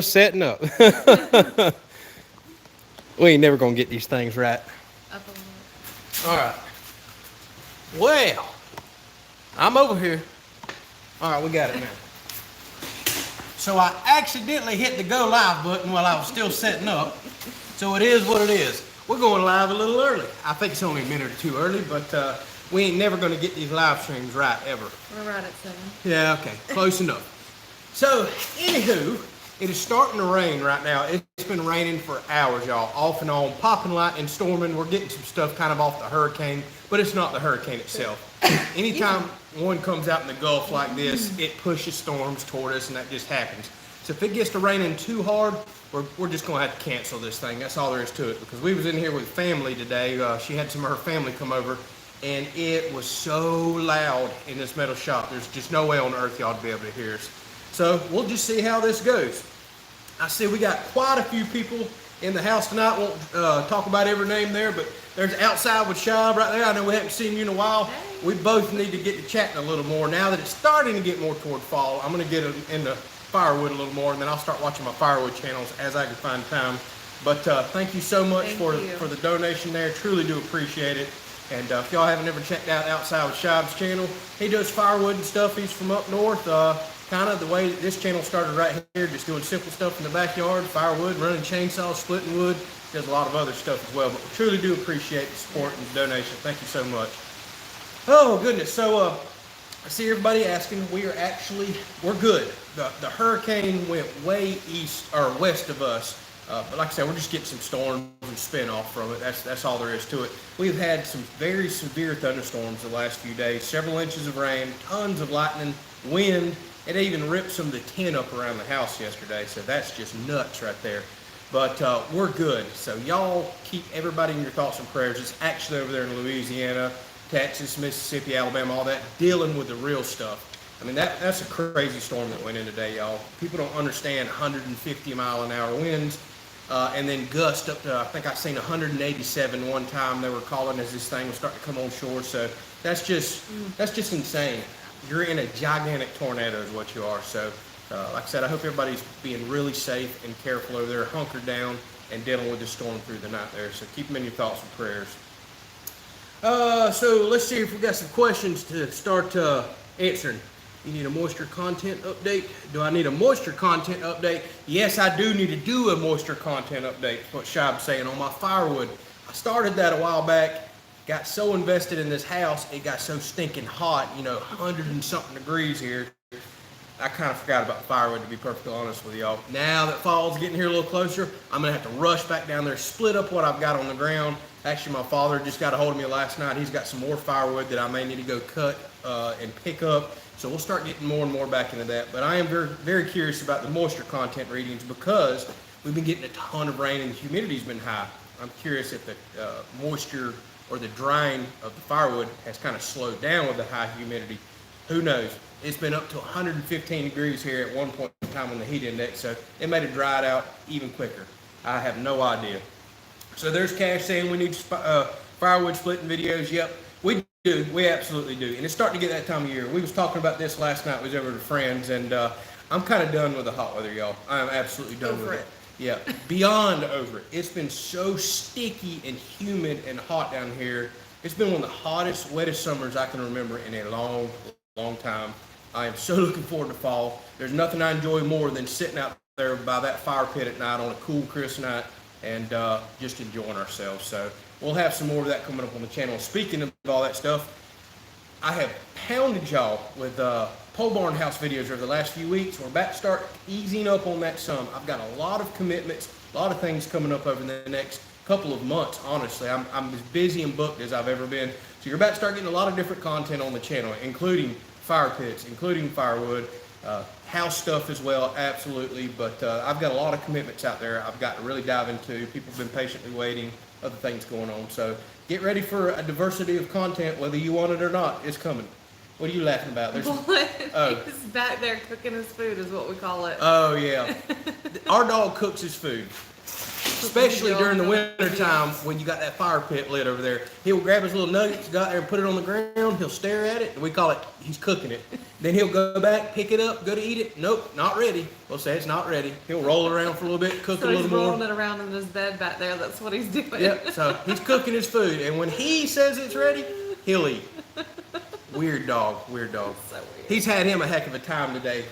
Setting up. We ain't never gonna get these things right. Up a little. All right. Well, I'm over here. All right, we got it now. So I accidentally hit the go live button while I was still setting up. So it is what it is. We're going live a little early. I think it's only a minute or two early, but we ain't never gonna get these live streams right ever. We're right at 7. Yeah, okay, close enough. So, anywho, it is starting to rain right now. It's been raining for hours, y'all, off and on, popping lightning, storming. We're getting some stuff kind of off the hurricane, but it's not the hurricane itself. Anytime one comes out in the Gulf like this, it pushes storms toward us, and that just happens. So if it gets to raining too hard, we're just going to have to cancel this thing. That's all there is to it, because we was in here with family today. She had some of her family come over, and it was so loud in this metal shop. There's just no way on earth y'all to be able to hear us. So we'll just see how this goes. I see we got quite a few people in the house tonight. Won't talk about every name there, but there's Outside with Shab right there. I know we haven't seen you in a while. Hey. We both need to get to chatting a little more. Now that it's starting to get more toward fall, I'm going to get into firewood a little more, and then I'll start watching my firewood channels as I can find time. But thank you so much for the donation there. Truly do appreciate it. And if y'all haven't ever checked out Outside with Shab's channel, he does firewood and stuff. He's from up north. Kind of the way this channel started right here, just doing simple stuff in the backyard, firewood, running chainsaws, splitting wood. Does a lot of other stuff as well. But we truly do appreciate the support and the donation. Thank you so much. Oh, goodness. So I see everybody asking. We're good. The hurricane went way east or west of us. But like I said, we're just getting some storms and spin off from it. That's all there is to it. We've had some very severe thunderstorms the last few days. Several inches of rain, tons of lightning, wind. It even ripped some of the tin up around the house yesterday. So that's just nuts right there. But we're good. So y'all keep everybody in your thoughts and prayers. It's actually over there in Louisiana, Texas, Mississippi, Alabama, all that, dealing with the real stuff. I mean, that's a crazy storm that went in today, y'all. People don't understand 150-mile-an-hour winds. And then gust up to, I think I seen 187 one time they were calling as this thing was starting to come on shore. So that's just insane. You're in a gigantic tornado is what you are. So like I said, I hope everybody's being really safe and careful over there, hunkered down and dealing with the storm through the night there. So keep them in your thoughts and prayers. So let's see if we got some questions to start answering. You need a moisture content update? Do I need a moisture content update? Yes, I do need to do a moisture content update. What Shab's saying on my firewood. I started that a while back. Got so invested in this house, it got so stinking hot, 100 and something degrees here. I kind of forgot about firewood, to be perfectly honest with y'all. Now that fall's getting here a little closer, I'm going to have to rush back down there, split up what I've got on the ground. Actually, my father just got a hold of me last night. He's got some more firewood that I may need to go cut and pick up. So we'll start getting more and more back into that. But I am very, very curious about the moisture content readings because we've been getting a ton of rain and the humidity's been high. I'm curious if the moisture or the drying of the firewood has kind of slowed down with the high humidity. Who knows? It's been up to 115 degrees here at one point in time on the heat index, so it made it dry it out even quicker. I have no idea. So there's Cash saying we need firewood splitting videos. Yep, we do. We absolutely do. And it's starting to get that time of year. We was talking about this last night. We was over to friends, and I'm kind of done with the hot weather, y'all. I'm absolutely done with it. Yeah, beyond over it. It's been so sticky and humid and hot down here. It's been one of the hottest, wettest summers I can remember in a long, long time. I am so looking forward to fall. There's nothing I enjoy more than sitting out there by that fire pit at night on a cool, crisp night and just enjoying ourselves. So we'll have some more of that coming up on the channel. Speaking of all that stuff, I have pounded y'all with pole barn house videos over the last few weeks. We're about to start easing up on that some. I've got a lot of commitments, a lot of things coming up over the next couple of months, honestly. I'm as busy and booked as I've ever been. So you're about to start getting a lot of different content on the channel, including fire pits, including firewood, house stuff as well, absolutely. But I've got a lot of commitments out there I've got to really dive into. People have been patiently waiting, other things going on. So get ready for a diversity of content, whether you want it or not. It's coming. What are you laughing about? He's back there cooking his food is what we call it. Oh, yeah. Our dog cooks his food. especially during the winter time when you got that fire pit lit over there. He'll grab his little nuggets, go out there and put it on the ground. He'll stare at it, and we call it, he's cooking it. Then he'll go back, pick it up, go to eat it. Nope, not ready. We'll say it's not ready. He'll roll it around for a little bit, cook So a he's little more. rolling it around in his bed back there. That's what he's doing. Yep, so he's cooking his food, and when he says it's ready, he'll eat. Weird dog, weird dog. So weird. He's had him a heck of a time today.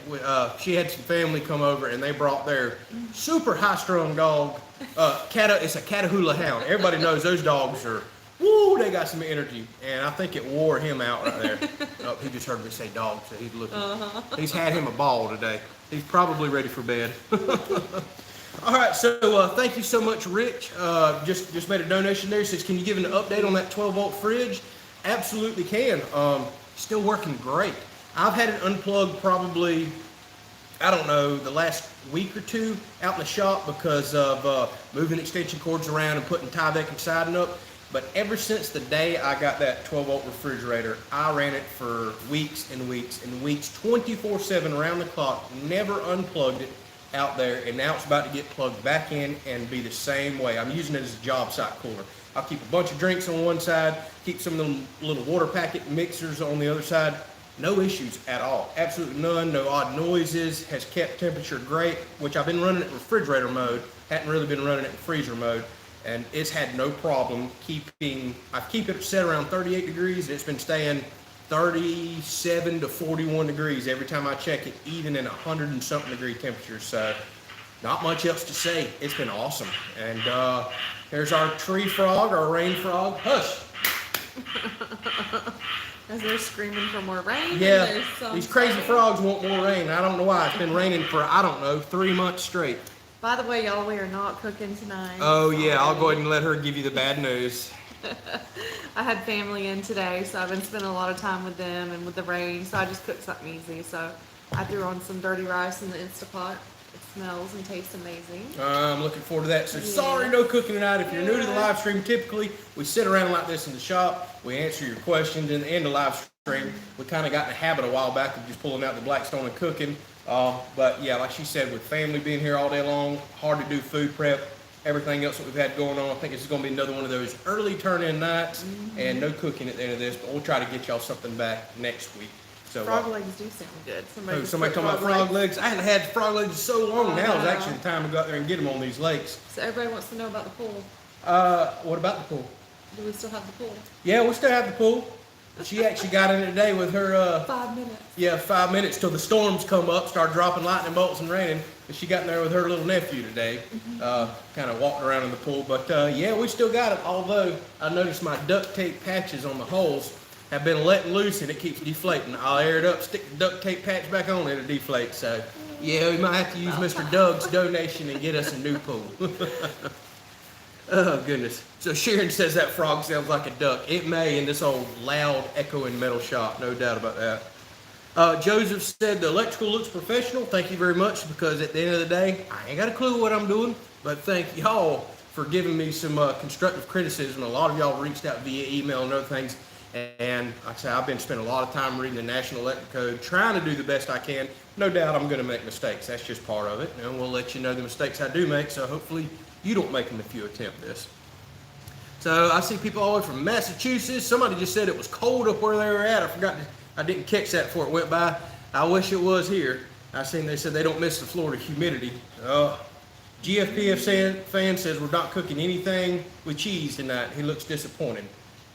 She had some family come over, and they brought their super high-strung dog. It's a Catahoula Hound. Everybody knows those dogs are, woo, they got some energy, and I think it wore him out right there. Oh, he just heard me say dog, so he's looking. He's had him a ball today. He's probably ready for bed. All right, so thank you so much, Rich. Just made a donation there. Says, can you give an update on that 12-volt fridge? Absolutely can. Still working great. I've had it unplugged probably, I don't know, the last week or two out in the shop because of moving extension cords around and putting Tyvek and siding up. But ever since the day I got that 12-volt refrigerator, I ran it for weeks and weeks and weeks, 24/7 around the clock, never unplugged it out there, and now it's about to get plugged back in and be the same way. I'm using it as a job site cooler. I'll keep a bunch of drinks on one side, keep some of them little water packet mixers on the other side. No issues at all, absolutely none, no odd noises, has kept temperature great, which I've been running it in refrigerator mode, hadn't really been running it in freezer mode, and it's had no problem I keep it set around 38 degrees, and it's been staying 37 to 41 degrees every time I check it, even in 100 and something degree temperatures. So not much else to say. It's been awesome. And there's our tree frog, our rain frog. Hush. As they're screaming for more rain. Yeah, these crazy frogs want more rain. I don't know why. It's been raining for, I don't know, 3 months straight. By the way, y'all, we are not cooking tonight. Oh yeah, I'll go ahead and let her give you the bad news. I had family in today, so I've been spending a lot of time with them and with the rain, so I just cooked something easy. So I threw on some dirty rice in the Instapot. It smells and tastes amazing. I'm looking forward to that. So Yeah. sorry, no cooking tonight. If you're new to the live stream, typically we sit around like this in the shop. We answer your questions in the end of live stream. We kind of got in the habit a while back of just pulling out the Blackstone and cooking. But yeah, like she said, with family being here all day long, hard to do food prep. Everything else that we've had going on, I think it's going to be another one of those early turn-in nights, and no cooking at the end of this, but we'll try to get y'all something back next week. So Frog legs do sound good. somebody talking about frog legs? I hadn't had frog legs in so long. Now is actually the time to go out there and get them on these lakes. So everybody wants to know about the pool. What about the pool? Do we still have the pool? Yeah, we still have the pool. She actually got in it today with her, 5 minutes. yeah, 5 minutes till the storms come up, start dropping lightning bolts and raining. But she got in there with her little nephew today, kind of walking around in the pool. But yeah, we still got it, although I noticed my duct tape patches on the holes have been letting loose and it keeps deflating. I'll air it up, stick the duct tape patch back on, it'll deflate. So yeah, we might have to use Mr. Doug's donation and get us a new pool. Oh goodness. So Sharon says that frog sounds like a duck. It may in this old loud echoing metal shop, no doubt about that. Joseph said the electrical looks professional. Thank you very much, because at the end of the day, I ain't got a clue what I'm doing, but thank y'all for giving me some constructive criticism. A lot of y'all reached out via email and other things, and like I say, I've been spending a lot of time reading the National Electric Code, trying to do the best I can. No doubt I'm going to make mistakes. That's just part of it, and we'll let you know the mistakes I do make, so hopefully you don't make them if you attempt this. So I see people all the way from Massachusetts. Somebody just said it was cold up where they were at. I didn't catch that before it went by. I wish it was here. I seen they said they don't miss the Florida humidity. GFPF fan says we're not cooking anything with cheese tonight. He looks disappointed.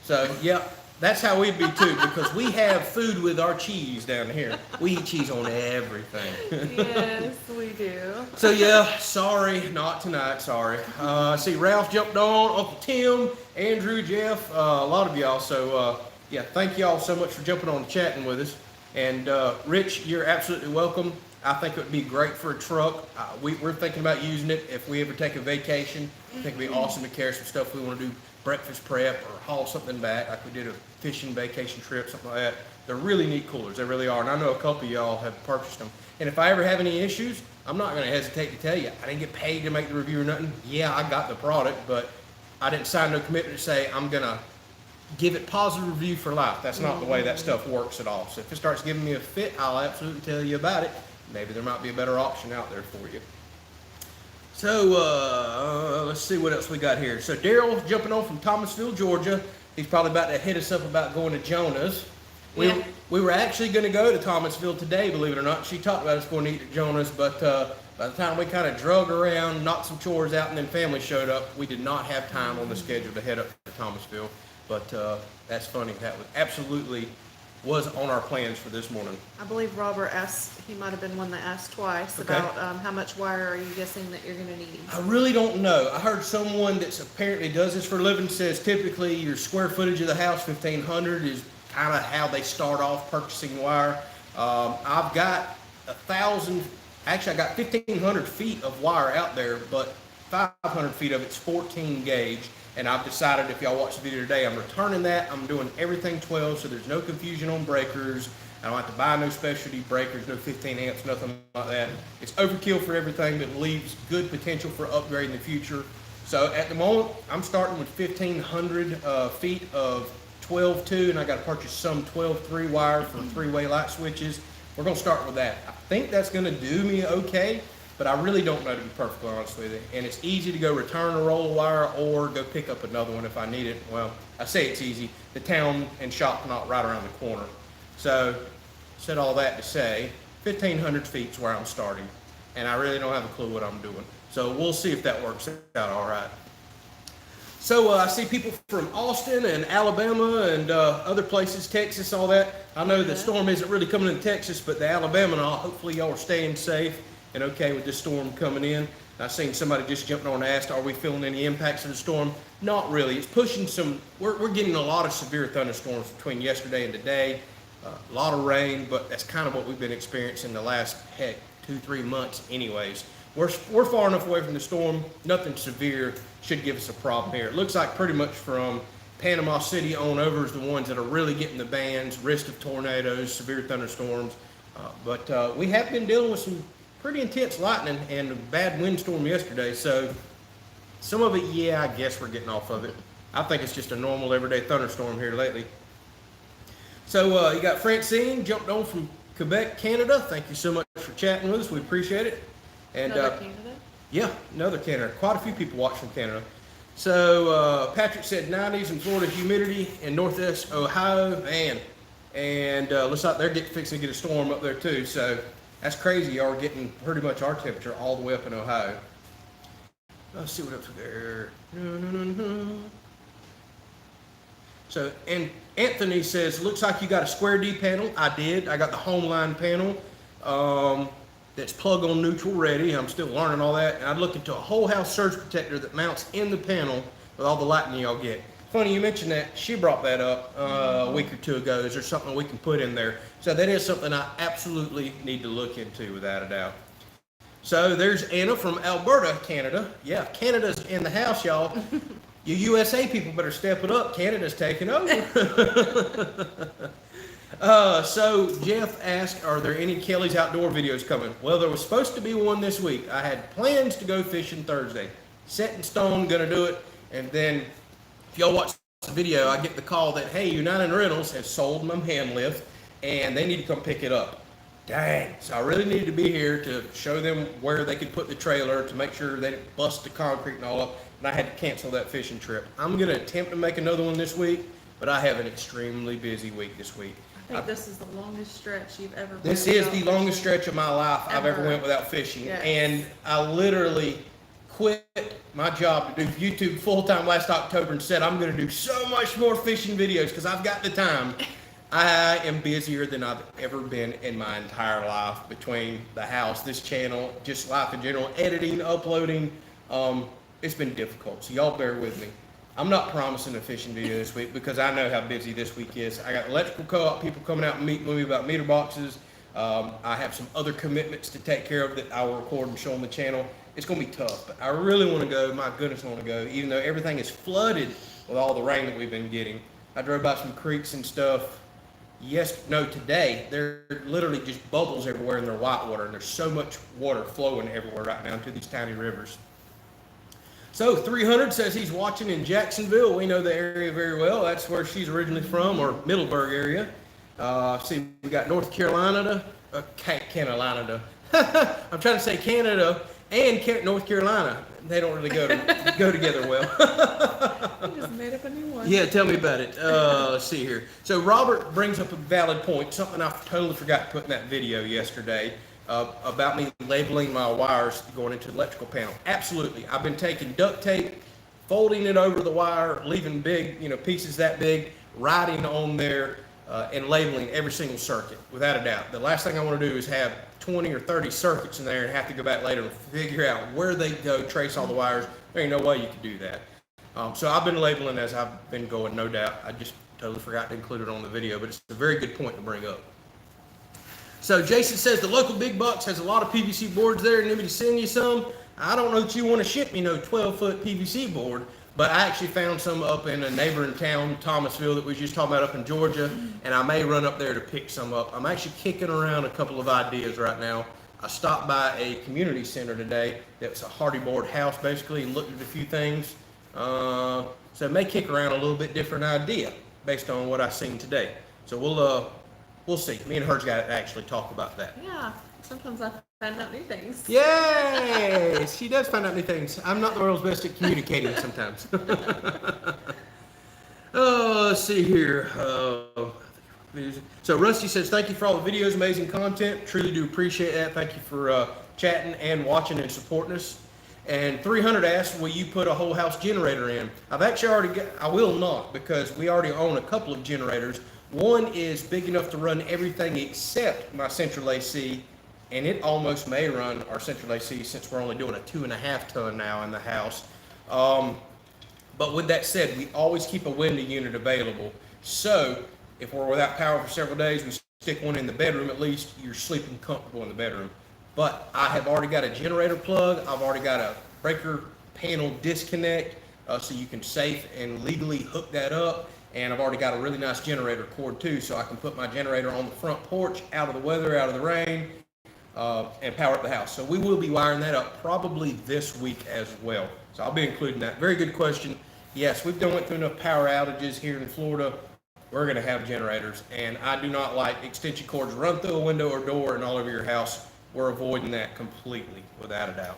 So yeah, that's how we'd be too, because we have food with our cheese down here. We eat cheese on everything. Yes, we do. So yeah, sorry, not tonight, sorry. I see Ralph jumped on, Uncle Tim, Andrew, Jeff, a lot of y'all. So yeah, thank y'all so much for jumping on and chatting with us. And Rich, you're absolutely welcome. I think it would be great for a truck. We're thinking about using it if we ever take a vacation. I think it'd be awesome to carry some stuff we want to do, breakfast prep or haul something back, like we did a fishing vacation trip, something like that. They're really neat coolers, they really are, and I know a couple of y'all have purchased them. And if I ever have any issues, I'm not going to hesitate to tell you. I didn't get paid to make the review or nothing. Yeah, I got the product, but I didn't sign no commitment to say I'm going to give it positive review for life. That's not the way that stuff works at all. So if it starts giving me a fit, I'll absolutely tell you about it. Maybe there might be a better option out there for you. So let's see what else we got here. So Daryl's jumping on from Thomasville, Georgia. He's probably about to hit us up about going to Jonah's. We were actually going to go to Thomasville today, believe it or not. She talked about us going to eat at Jonah's, but by the time we kind of drug around, knocked some chores out, and then family showed up, we did not have time on the schedule to head up to Thomasville. But that's funny. That was absolutely was on our plans for this morning. I believe Robert asked, he might have been one that asked twice about how much wire are you guessing that you're going to need? I really don't know. I heard someone that apparently does this for a living says typically your square footage of the house, 1,500, is kind of how they start off purchasing wire. I've got 1,000, actually I got 1,500 feet of wire out there, but 500 feet of it's 14 gauge. And I've decided, if y'all watch the video today, I'm returning that. I'm doing everything 12, so there's no confusion on breakers. I don't have to buy no specialty breakers, no 15 amps, nothing like that. It's overkill for everything, but leaves good potential for upgrade in the future. So at the moment, I'm starting with 1,500 feet of 12-2, and I got to purchase some 12-3 wire for three-way light switches. We're going to start with that. I think that's going to do me okay. But I really don't know, to be perfectly honest with you. And it's easy to go return a roll of wire or go pick up another one if I need it. Well, I say it's easy. The town and shop's not right around the corner. So, said all that to say, 1,500 feet is where I'm starting. And I really don't have a clue what I'm doing. So we'll see if that works out all right. So I see people from Austin and Alabama and other places, Texas, all that. I know the storm isn't really coming into Texas, but the Alabama and all, hopefully y'all are staying safe and okay with this storm coming in. I've seen somebody just jumping on and asked, are we feeling any impacts of the storm? Not really. It's pushing some, we're getting a lot of severe thunderstorms between yesterday and today. A lot of rain, but that's kind of what we've been experiencing the last, 2-3 months anyways. We're far enough away from the storm, nothing severe should give us a problem here. It looks like pretty much from Panama City on over is the ones that are really getting the bans, risk of tornadoes, severe thunderstorms. But we have been dealing with some pretty intense lightning and a bad windstorm yesterday, so some of it, yeah, I guess we're getting off of it. I think it's just a normal everyday thunderstorm here lately. So you got Francine jumped on from Quebec, Canada. Thank you so much for chatting with us. We appreciate it. And Another Canada? Yeah, another Canada. Quite a few people watch from Canada. So Patrick said 90s in Florida humidity in northwest Ohio, man. And looks like they're fixing to get a storm up there too. So that's crazy. Y'all are getting pretty much our temperature all the way up in Ohio. Let's see what else there. So, and Anthony says, looks like you got a square D panel. I did. I got the Homeline panel that's plug on neutral ready. I'm still learning all that. And I looked into a whole house surge protector that mounts in the panel with all the lighting y'all get. Funny you mentioned that. She brought that up a week or two ago. Is there something we can put in there? So that is something I absolutely need to look into without a doubt. So there's Anna from Alberta, Canada. Yeah, Canada's in the house, y'all. You USA people better step it up. Canada's taking over. So Jeff asked, are there any Kelley's outdoor videos coming? Well, there was supposed to be one this week. I had plans to go fishing Thursday. Set in stone, gonna do it. And then if y'all watch the video, I get the call that, hey, United Rentals has sold my hand lift and they need to come pick it up. Dang. So I really needed to be here to show them where they could put the trailer to make sure they didn't bust the concrete and all up. And I had to cancel that fishing trip. I'm going to attempt to make another one this week, but I have an extremely busy week this week. I think this is the longest stretch you've ever been. This is the longest stretch of my life I've ever went without fishing. Yes. And I literally quit my job to do YouTube full-time last October and said I'm going to do so much more fishing videos because I've got the time. I am busier than I've ever been in my entire life between the house, this channel, just life in general, editing, uploading. It's been difficult, so y'all bear with me. I'm not promising a fishing video this week because I know how busy this week is. I got electrical co-op people coming out and meeting with me about meter boxes. I have some other commitments to take care of that I will record and show on the channel. It's going to be tough, but I really want to go. My goodness, I want to go, even though everything is flooded with all the rain that we've been getting. I drove by some creeks and stuff. Today, there are literally just bubbles everywhere in their whitewater, and there's so much water flowing everywhere right now into these tiny rivers. So 300 says he's watching in Jacksonville. We know the area very well. That's where she's originally from, or Middleburg area. See, we got North Carolina, Carolina. I'm trying to say Canada and North Carolina. They don't really go together well. I just made up a new one. Yeah, tell me about it. Let's see here. So Robert brings up a valid point, something I totally forgot to put in that video yesterday, about me labeling my wires going into the electrical panel. Absolutely. I've been taking duct tape, folding it over the wire, leaving big, pieces that big, writing on there, and labeling every single circuit, without a doubt. The last thing I want to do is have 20 or 30 circuits in there and have to go back later and figure out where they go, trace all the wires. There ain't no way you can do that. So I've been labeling as I've been going, no doubt. I just totally forgot to include it on the video, but it's a very good point to bring up. So Jason says the local big bucks has a lot of PVC boards there and need me to send you some. I don't know that you want to ship me no 12-foot PVC board, but I actually found some up in a neighboring town, Thomasville, that we was just talking about up in Georgia, and I may run up there to pick some up. I'm actually kicking around a couple of ideas right now. I stopped by a community center today that's a hardy board house basically and looked at a few things. So it may kick around a little bit different idea based on what I've seen today. So we'll see. Me and her's got to actually talk about that. Yeah, sometimes I find out new things. Yay! She does find out new things. I'm not the world's best at communicating sometimes. Let's see here. So Rusty says, thank you for all the videos, amazing content. Truly do appreciate that. Thank you for chatting and watching and supporting us. And 300 asks, will you put a whole house generator in? I've actually already got, I will not, because we already own a couple of generators. One is big enough to run everything except my central AC, and it almost may run our central AC since we're only doing a 2.5 ton now in the house. But with that said, we always keep a window unit available. So if we're without power for several days, we stick one in the bedroom at least. You're sleeping comfortable in the bedroom. But I have already got a generator plug. I've already got a breaker panel disconnect, so you can safe and legally hook that up. And I've already got a really nice generator cord too, so I can put my generator on the front porch, out of the weather, out of the rain, and power up the house. So we will be wiring that up probably this week as well. So I'll be including that. Very good question. Yes, we've done went through enough power outages here in Florida. We're going to have generators, and I do not like extension cords run through a window or door and all over your house. We're avoiding that completely, without a doubt.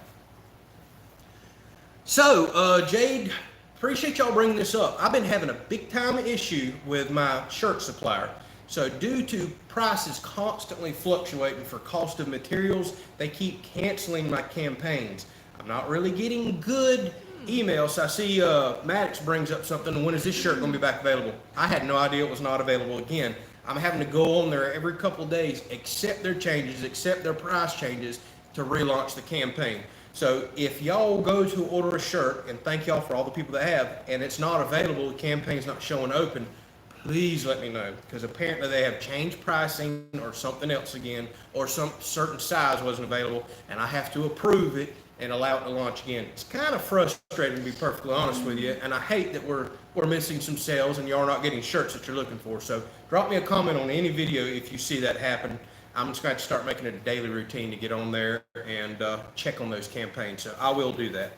So, Jade, appreciate y'all bringing this up. I've been having a big time issue with my shirt supplier. So due to prices constantly fluctuating for cost of materials, they keep canceling my campaigns. I'm not really getting good emails. So I see Maddox brings up something. When is this shirt going to be back available? I had no idea it was not available again. I'm having to go on there every couple of days, accept their changes, accept their price changes to relaunch the campaign. So if y'all go to order a shirt, and thank y'all for all the people that have, and it's not available, the campaign's not showing open, please let me know, because apparently they have changed pricing or something else again, or some certain size wasn't available, and I have to approve it and allow it to launch again. It's kind of frustrating, to be perfectly honest with you, and I hate that we're missing some sales and y'all are not getting shirts that you're looking for. So drop me a comment on any video if you see that happen. I'm just going to start making it a daily routine to get on there and check on those campaigns. So I will do that.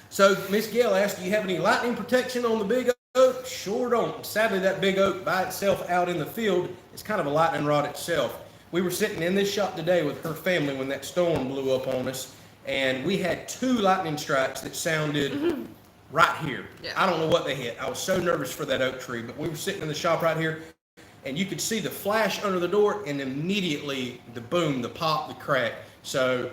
So Miss Gail asked, do you have any lightning protection on the big oak? Sure don't. Sadly, that big oak by itself out in the field is kind of a lightning rod itself. We were sitting in this shop today with her family when that storm blew up on us, and we had 2 lightning strikes that sounded right here. Yeah. I don't know what they hit. I was so nervous for that oak tree, but we were sitting in the shop right here, and you could see the flash under the door, and immediately the boom, the pop, the crack. So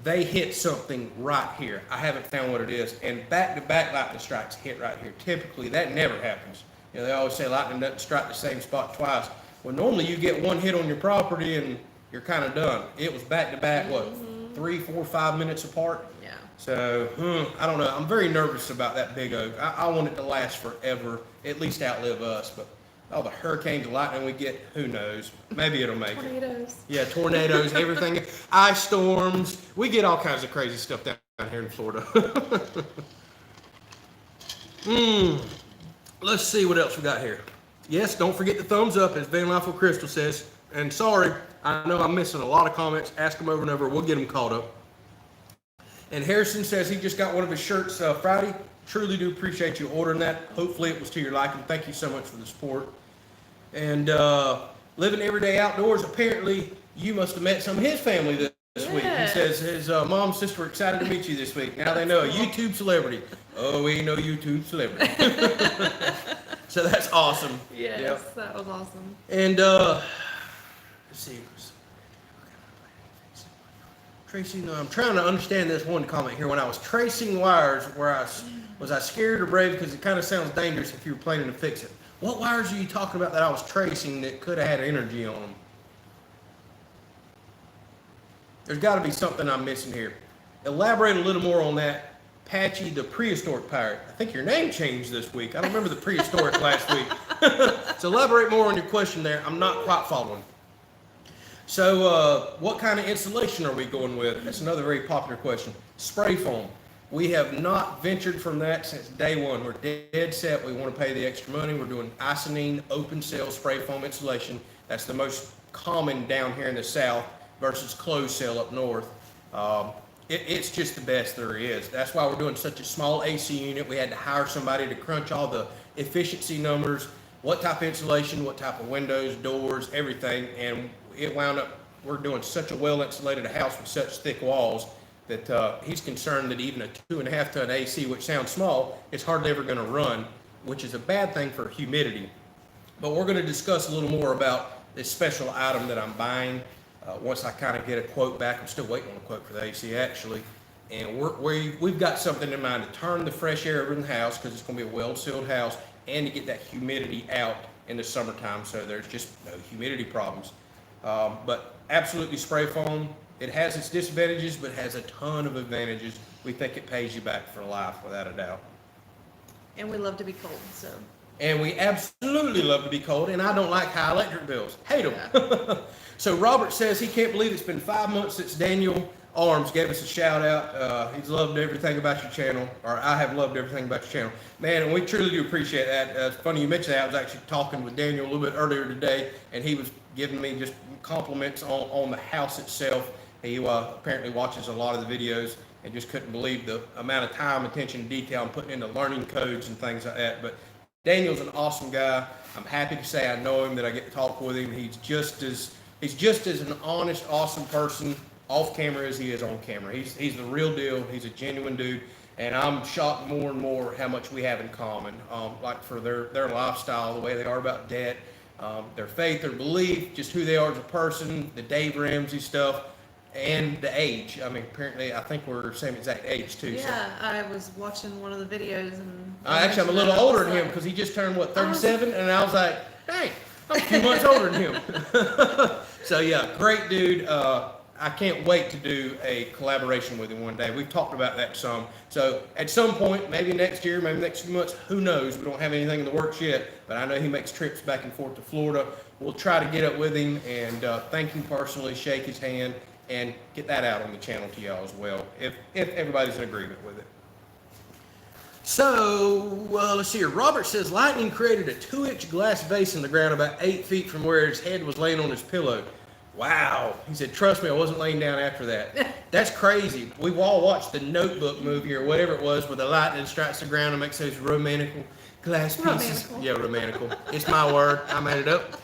they hit something right here. I haven't found what it is. And back-to-back lightning strikes hit right here. Typically, that never happens. You know, they always say lightning doesn't strike the same spot twice. Well, normally you get one hit on your property and you're kind of done. It was back-to-back, what, 3, 4, 5 minutes apart? Yeah. So, I don't know. I'm very nervous about that big oak. I want it to last forever, at least outlive us. But all the hurricanes, lightning we get, who knows? Maybe it'll make tornadoes. it. Yeah, tornadoes, everything. Ice storms. We get all kinds of crazy stuff down here in Florida. Let's see what else we got here. Yes, don't forget the thumbs up, as Van Life with Crystal says. And sorry, I know I'm missing a lot of comments. Ask them over and over. We'll get them caught up. And Harrison says he just got one of his shirts Friday. Truly do appreciate you ordering that. Hopefully it was to your liking. Thank you so much for the support. And living everyday outdoors, apparently you must have met some of his family week. He says his mom and sister were excited to meet you this week. Now they know a YouTube celebrity. Oh, we ain't no YouTube celebrity. So that's awesome. Yes, yep. That was awesome. And let's see. Tracing, I'm trying to understand this one comment here. When I was tracing wires, was I scared or brave? Because it kind of sounds dangerous if you were planning to fix it. What wires are you talking about that I was tracing that could have had energy on them? There's got to be something I'm missing here. Elaborate a little more on that. Patchy, the prehistoric pirate. I think your name changed this week. I don't remember the prehistoric last week. So elaborate more on your question there. I'm not quite following. So what kind of insulation are we going with? That's another very popular question. Spray foam. We have not ventured from that since day one. We're dead set. We want to pay the extra money. We're doing isonine open cell spray foam insulation. That's the most common down here in the south versus closed cell up north. It's just the best there is. That's why we're doing such a small AC unit. We had to hire somebody to crunch all the efficiency numbers, what type of insulation, what type of windows, doors, everything, and it wound up, we're doing such a well-insulated house with such thick walls that he's concerned that even a 2.5 ton AC, which sounds small, is hardly ever going to run, which is a bad thing for humidity. But we're going to discuss a little more about this special item that I'm buying. Once I kind of get a quote back, I'm still waiting on a quote for the AC actually. And we've got something in mind to turn the fresh air over in the house because it's going to be a well-sealed house and to get that humidity out in the summertime so there's just no humidity problems. But absolutely spray foam. It has its disadvantages, but has a ton of advantages. We think it pays you back for life without a doubt. And we love to be cold, so. And we absolutely love to be cold, and I don't like high electric bills. Hate them. Yeah. So Robert says he can't believe it's been 5 months since Daniel Arms gave us a shout out. He's loved everything about your channel, or I have loved everything about your channel. Man, and we truly do appreciate that. It's funny you mentioned that. I was actually talking with Daniel a little bit earlier today, and he was giving me just compliments on the house itself. He apparently watches a lot of the videos and just couldn't believe the amount of time, attention to detail I'm putting into learning codes and things like that. But Daniel's an awesome guy. I'm happy to say I know him, that I get to talk with him. He's just as an honest, awesome person off camera as he is on camera. He's the real deal. He's a genuine dude, and I'm shocked more and more how much we have in common. Like for their lifestyle, the way they are about debt, their faith, their belief, just who they are as a person, the Dave Ramsey stuff, and the age. I mean, apparently, I think we're the same exact age too. Yeah, so. I was watching one of the videos and. Actually, I'm a little older than him because he just turned 37, and I was like, dang, I'm a few months older than him. So yeah, great dude. I can't wait to do a collaboration with him one day. We've talked about that some. So at some point, maybe next year, maybe next few months, who knows? We don't have anything in the works yet, but I know he makes trips back and forth to Florida. We'll try to get up with him and thank him personally, shake his hand, and get that out on the channel to y'all as well, if everybody's in agreement with it. So, let's see here. Robert says, lightning created a 2-inch glass vase in the ground about 8 feet from where his head was laying on his pillow. Wow. He said, trust me, I wasn't laying down after that. That's crazy. We've all watched the Notebook movie or whatever it was, where the lightning strikes the ground and makes those romantical glass pieces. Romantical. Yeah, romantical. It's my word. I made it up.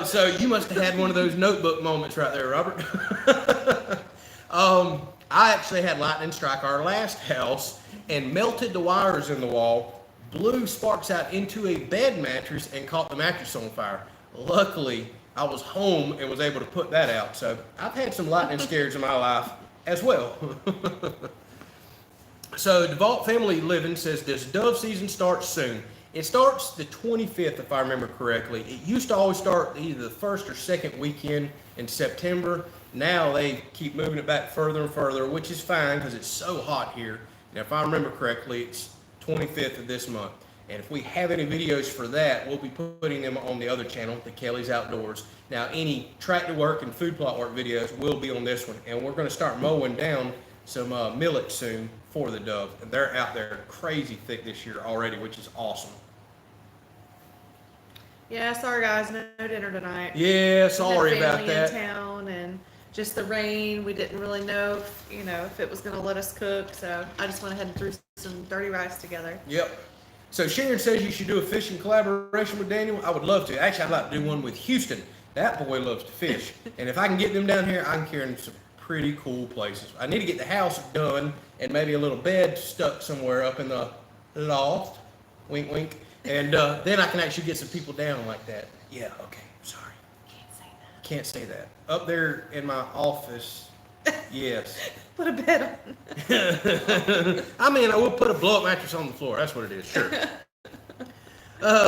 So you must have had one of those Notebook moments right there, Robert. I actually had lightning strike our last house and melted the wires in the wall, blew sparks out into a bed mattress, and caught the mattress on fire. Luckily, I was home and was able to put that out. So I've had some lightning scares in my life as well. So DeVault Family Living says, does dove season start soon? It starts the 25th, if I remember correctly. It used to always start either the first or second weekend in September. Now they keep moving it back further and further, which is fine because it's so hot here. And if I remember correctly, it's 25th of this month. And if we have any videos for that, we'll be putting them on the other channel, the Kelley's Outdoors. Now, any tractor work and food plot work videos will be on this one. And we're going to start mowing down some millet soon for the dove. And they're out there crazy thick this year already, which is awesome. Yeah, sorry guys, no dinner tonight. Yeah, sorry about that. In town and just the rain. We didn't really know if it was going to let us cook. So I just went ahead and threw some dirty rice together. Yep. So Sharon says you should do a fishing collaboration with Daniel. I would love to. Actually, I'd like to do one with Houston. That boy loves to fish. And if I can get them down here, I can carry them some pretty cool places. I need to get the house done and maybe a little bed stuck somewhere up in the loft. Wink, wink. And then I can actually get some people down like that. Yeah, okay, sorry. Can't say that. Up there in my office, yes. Put a bed on. I mean, I will put a blow-up mattress on the floor. That's what it is, sure.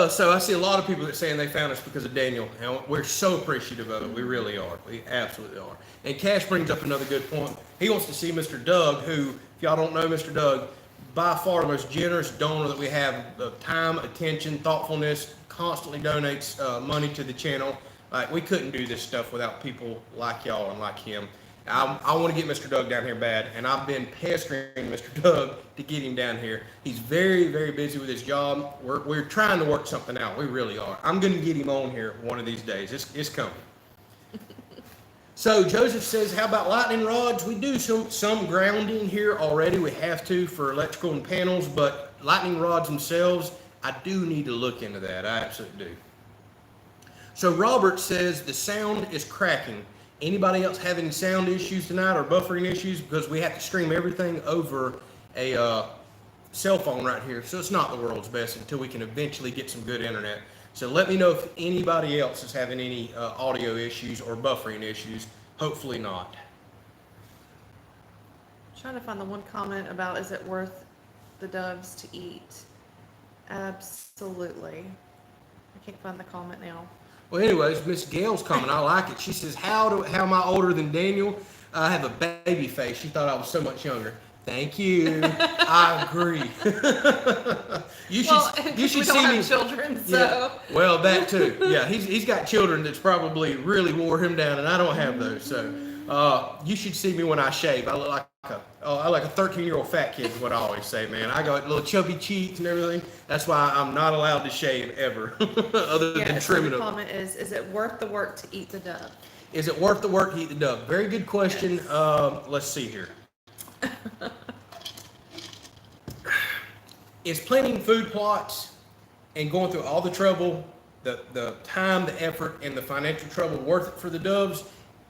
So I see a lot of people that saying they found us because of Daniel, and we're so appreciative of it. We really are. We absolutely are. And Cash brings up another good point. He wants to see Mr. Doug, who, if y'all don't know Mr. Doug, by far the most generous donor that we have of time, attention, thoughtfulness, constantly donates money to the channel. Like, we couldn't do this stuff without people like y'all and like him. I want to get Mr. Doug down here bad, and I've been pestering Mr. Doug to get him down here. He's very, very busy with his job. We're trying to work something out. We really are. I'm going to get him on here one of these days. It's coming. So Joseph says, how about lightning rods? We do some grounding here already. We have to for electrical and panels, but lightning rods themselves, I do need to look into that. I absolutely do. So Robert says the sound is cracking. Anybody else have any sound issues tonight or buffering issues? Because we have to stream everything over a cell phone right here. So it's not the world's best until we can eventually get some good internet. So let me know if anybody else is having any audio issues or buffering issues. Hopefully not. I'm trying to find the one comment about, is it worth the doves to eat? Absolutely. I can't find the comment now. Well, anyways, Miss Gail's comment, I like it. She says, how am I older than Daniel? I have a baby face. She thought I was so much younger. Thank you. I agree. you should we see don't me. have children, so. Yeah. Well, that too. Yeah, he's got children that's probably really wore him down, and I don't have those. So you should see me when I shave. I look like a 13-year-old fat kid is what I always say, man. I got little chubby cheeks and everything. That's why I'm not allowed to shave ever, other than trimming the them. comment is it worth the work to eat the dove? Is it worth the work to eat the dove? Very good question. Yes. Let's see here. Is planting food plots and going through all the trouble, the time, the effort, and the financial trouble worth it for the doves?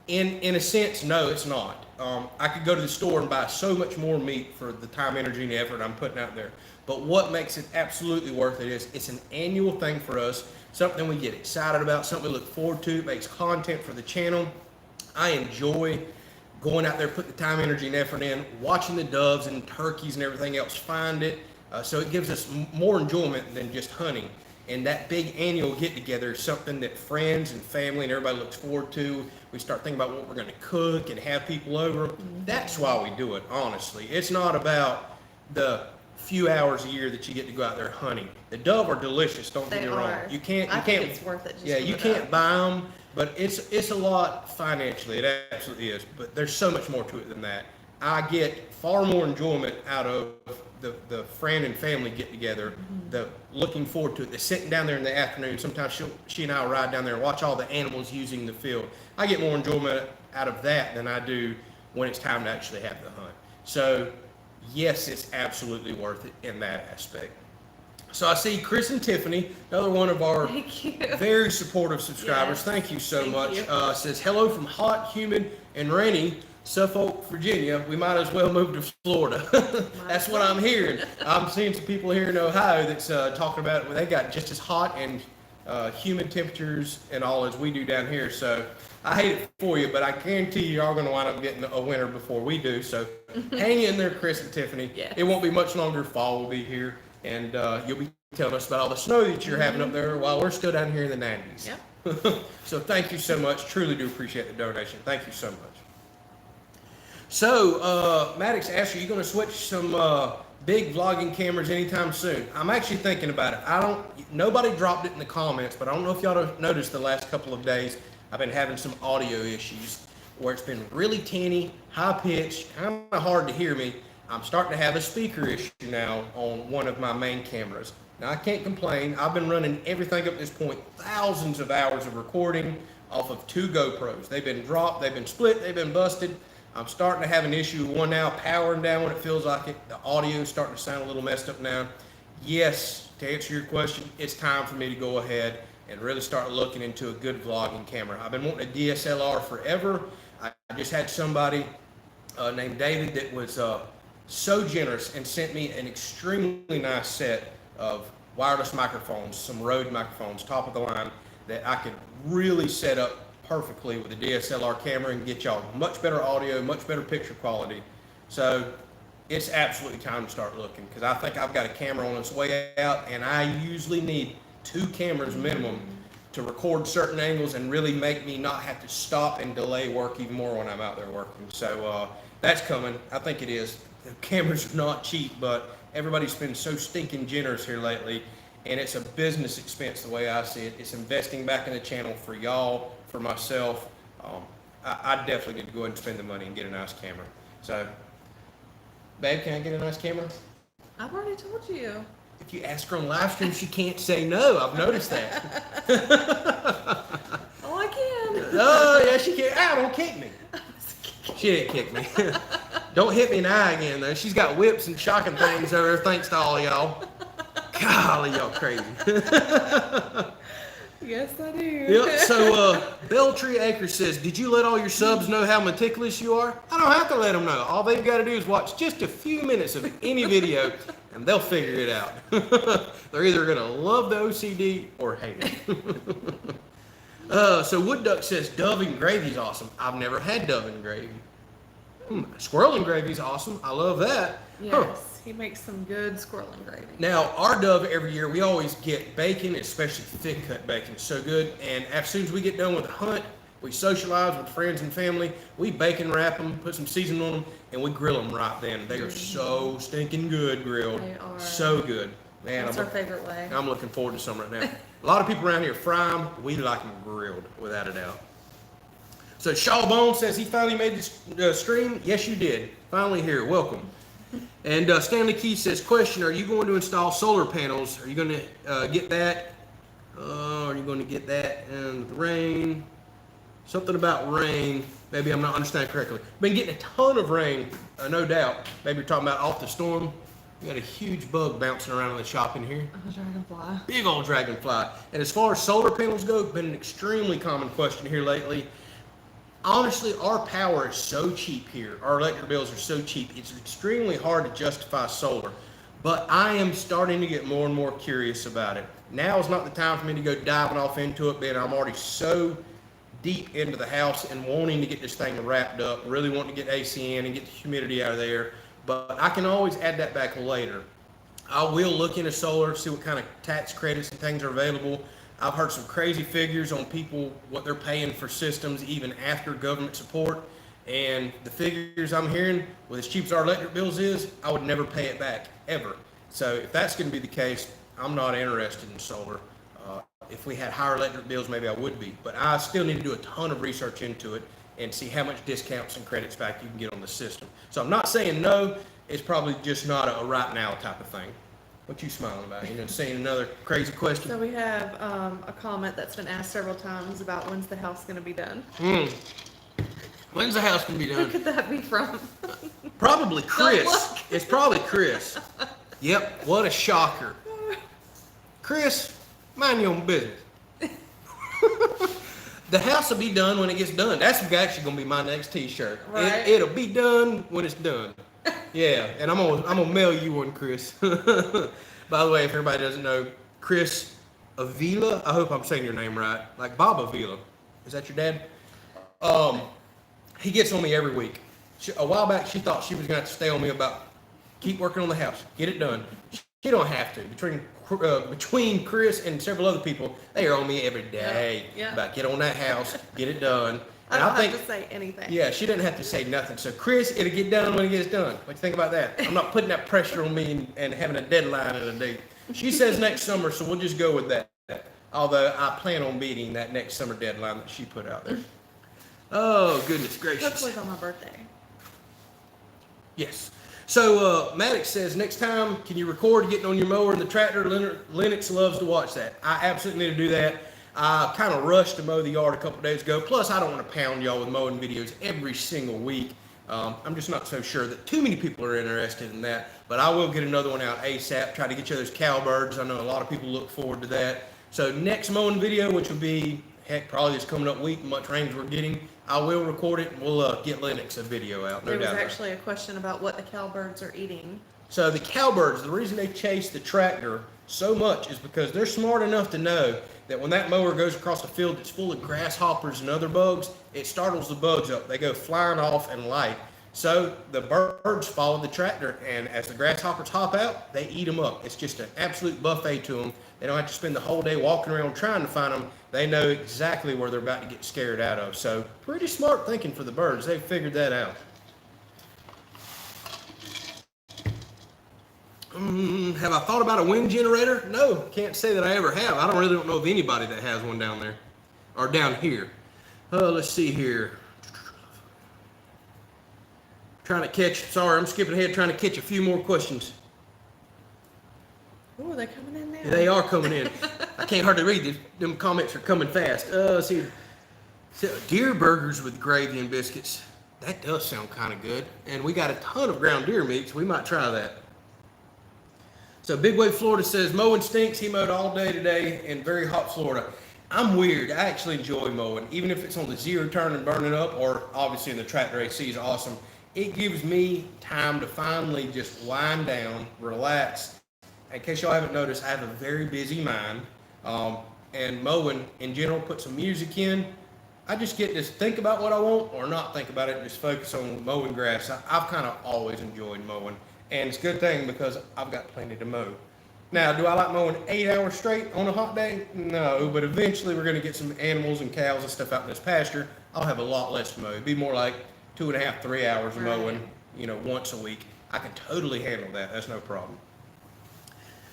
In a sense, no, it's not. I could go to the store and buy so much more meat for the time, energy, and effort I'm putting out there. But what makes it absolutely worth it is it's an annual thing for us, something we get excited about, something we look forward to. It makes content for the channel. I enjoy going out there, put the time, energy, and effort in, watching the doves and turkeys and everything else find it. So it gives us more enjoyment than just hunting. And that big annual get-together is something that friends and family and everybody looks forward to. We start thinking about what we're going to cook and have people over. That's why we do it, honestly. It's not about the few hours a year that you get to go out there hunting. The dove are delicious, don't get me wrong. I think it's worth it. You can't buy them, but it's a lot financially. It absolutely is. But there's so much more to it than that. I get far more enjoyment out of the friend and family get together, the looking forward to it, the sitting down there in the afternoon. Sometimes she and I will ride down there and watch all the animals using the field. I get more enjoyment out of that than I do when it's time to actually have the hunt. So yes, it's absolutely worth it in that aspect. So I see Chris and Tiffany, another one of our very supportive subscribers. Yes. Thank you so much. You. Says, hello from hot, humid, and rainy Suffolk, Virginia. We might as well move to Florida. That's what I'm hearing. I'm seeing some people here in Ohio that's talking about it. They got just as hot and humid temperatures and all as we do down here. So I hate it for you, but I guarantee you are going to wind up getting a winter before we do. So hang in there, Chris and Tiffany. Yes. It won't be much longer. Fall will be here, and you'll be telling us about all the snow that you're having up there while we're still down here in the 90s. Yep. So thank you so much. Truly do appreciate the donation. Thank you so much. So, Maddox asked, are you going to switch some big vlogging cameras anytime soon? I'm actually thinking about it. Nobody dropped it in the comments, but I don't know if y'all have noticed the last couple of days, I've been having some audio issues where it's been really tinny, high pitched, kind of hard to hear me. I'm starting to have a speaker issue now on one of my main cameras. Now, I can't complain. I've been running everything up to this point, thousands of hours of recording off of 2 GoPros. They've been dropped, they've been split, they've been busted. I'm starting to have an issue with one now, powering down when it feels like it. The audio is starting to sound a little messed up now. Yes, to answer your question, it's time for me to go ahead and really start looking into a good vlogging camera. I've been wanting a DSLR forever. I just had somebody named David that was so generous and sent me an extremely nice set of wireless microphones, some Rode microphones, top of the line, that I could really set up perfectly with a DSLR camera and get y'all much better audio, much better picture quality. So it's absolutely time to start looking, because I think I've got a camera on its way out, and I usually need 2 cameras minimum to record certain angles and really make me not have to stop and delay work even more when I'm out there working. So that's coming. I think it is. The cameras are not cheap, but everybody's been so stinking generous here lately, and it's a business expense the way I see it. It's investing back in the channel for y'all, for myself. I definitely need to go ahead and spend the money and get a nice camera. So, babe, can I get a nice camera? I've already told you. If you ask her on Livestream, she can't say no. I've noticed that. Oh, I can. Oh, yeah, she can. Ah, don't kick me. She didn't kick me. Don't hit me in the eye again, though. She's got whips and shocking things over there, thanks to all y'all. Golly, y'all crazy. Yes, I do. Yep, so Belltree Acres says, did you let all your subs know how meticulous you are? I don't have to let them know. All they've got to do is watch just a few minutes of any video, and they'll figure it out. They're either going to love the OCD or hate it. So Wood Duck says, Dove and gravy's awesome. I've never had Dove and gravy. Squirrel and gravy's awesome. I love that. Yes, he makes some good squirrel and gravy. Now, our Dove every year, we always get bacon, especially thick cut bacon. It's so good. And as soon as we get done with the hunt, we socialize with friends and family. We bacon wrap them, put some seasoning on them, and we grill them right then. They are so stinking good grilled. They are. So good. Man, That's our favorite way. I'm looking forward to some right now. A lot of people around here fry them. We like them grilled, without a doubt. So Shaw Bone says he finally made this stream. Yes, you did. Finally here. Welcome. And Stanley Key says, question, are you going to install solar panels? Are you going to get that? Are you going to get that in the rain? Something about rain. Maybe I'm not understanding correctly. Been getting a ton of rain, no doubt. Maybe you're talking about off the storm. We got a huge bug bouncing around in the shop in here. A dragonfly. Big old dragonfly. And as far as solar panels go, been an extremely common question here lately. Honestly, our power is so cheap here. Our electric bills are so cheap. It's extremely hard to justify solar. But I am starting to get more and more curious about it. Now is not the time for me to go diving off into it, but I'm already so deep into the house and wanting to get this thing wrapped up, really wanting to get AC in and get the humidity out of there. But I can always add that back later. I will look into solar, see what kind of tax credits and things are available. I've heard some crazy figures on people, what they're paying for systems even after government support. And the figures I'm hearing, with as cheap as our electric bills is, I would never pay it back, ever. So if that's going to be the case, I'm not interested in solar. If we had higher electric bills, maybe I would be. But I still need to do a ton of research into it and see how much discounts and credits back you can get on the system. So I'm not saying no, it's probably just not a right now type of thing. What you smiling about? You know, seeing another crazy question? So we have a comment that's been asked several times about when's the house going to be done. When's the house going to be Who done? could that be from? Probably Chris. look. It's probably Chris. Yep, what a shocker. Chris, mind your own business. The house will be done when it gets done. That's actually going to be my next t-shirt. Right. It'll be done when it's done. Yeah, and I'm gonna mail you one, Chris. By the way, if everybody doesn't know, Chris Avila, I hope I'm saying your name right, like Bob Avila. Is that your dad? He gets on me every week. A while back, she thought she was gonna have to stay on me about keep working on the house, get it done. She don't have to. Between Chris and several other people, they are on me every day about get on that house, get it done. I don't have to say anything. Yeah, she didn't have to say nothing. So Chris, it'll get done when it gets done. What do you think about that? I'm not putting that pressure on me and having a deadline and a date. She says next summer, so we'll just go with that. Although I plan on meeting that next summer deadline that she put out there. Oh, goodness gracious. Hopefully on my birthday. Yes. So Maddox says, next time, can you record getting on your mower and the tractor? Lennox loves to watch that. I absolutely need to do that. I kind of rushed to mow the yard a couple days ago. Plus, I don't want to pound y'all with mowing videos every single week. I'm just not so sure that too many people are interested in that. But I will get another one out ASAP. Try to get you those cowbirds. I know a lot of people look forward to that. So next mowing video, which will be, heck, probably this coming up week, much rain as we're getting, I will record it and we'll get Lennox a video out. No There was doubt about it. actually a question about what the cowbirds are eating. So the cowbirds, the reason they chase the tractor so much is because they're smart enough to know that when that mower goes across a field that's full of grasshoppers and other bugs, it startles the bugs up. They go flying off and light. So the birds follow the tractor, and as the grasshoppers hop out, they eat them up. It's just an absolute buffet to them. They don't have to spend the whole day walking around trying to find them. They know exactly where they're about to get scared out of. So pretty smart thinking for the birds. They've figured that out. Have I thought about a wind generator? No, can't say that I ever have. I don't know of anybody that has one down there or down here. Let's see here. Sorry, I'm skipping ahead trying to catch a few more questions. Oh, are they coming in now? They are coming in. I can't hardly read this. Them comments are coming fast. Let's see. So, deer burgers with gravy and biscuits. That does sound kind of good. And we got a ton of ground deer meat, so we might try that. So Big Wave Florida says, mowing stinks. He mowed all day today in very hot Florida. I'm weird. I actually enjoy mowing, even if it's on the zero turn and burning up, or obviously in the tractor AC is awesome. It gives me time to finally just wind down, relax. In case y'all haven't noticed, I have a very busy mind. And mowing in general, put some music in. I just get to think about what I want or not think about it and just focus on mowing grass. I've kind of always enjoyed mowing. And it's a good thing because I've got plenty to mow. Now, do I like mowing 8 hours straight on a hot day? No, but eventually we're going to get some animals and cows and stuff out in this pasture. I'll have a lot less to mow. It'd be more like 2.5, 3 hours of mowing, once a week. I can totally handle that. That's no problem.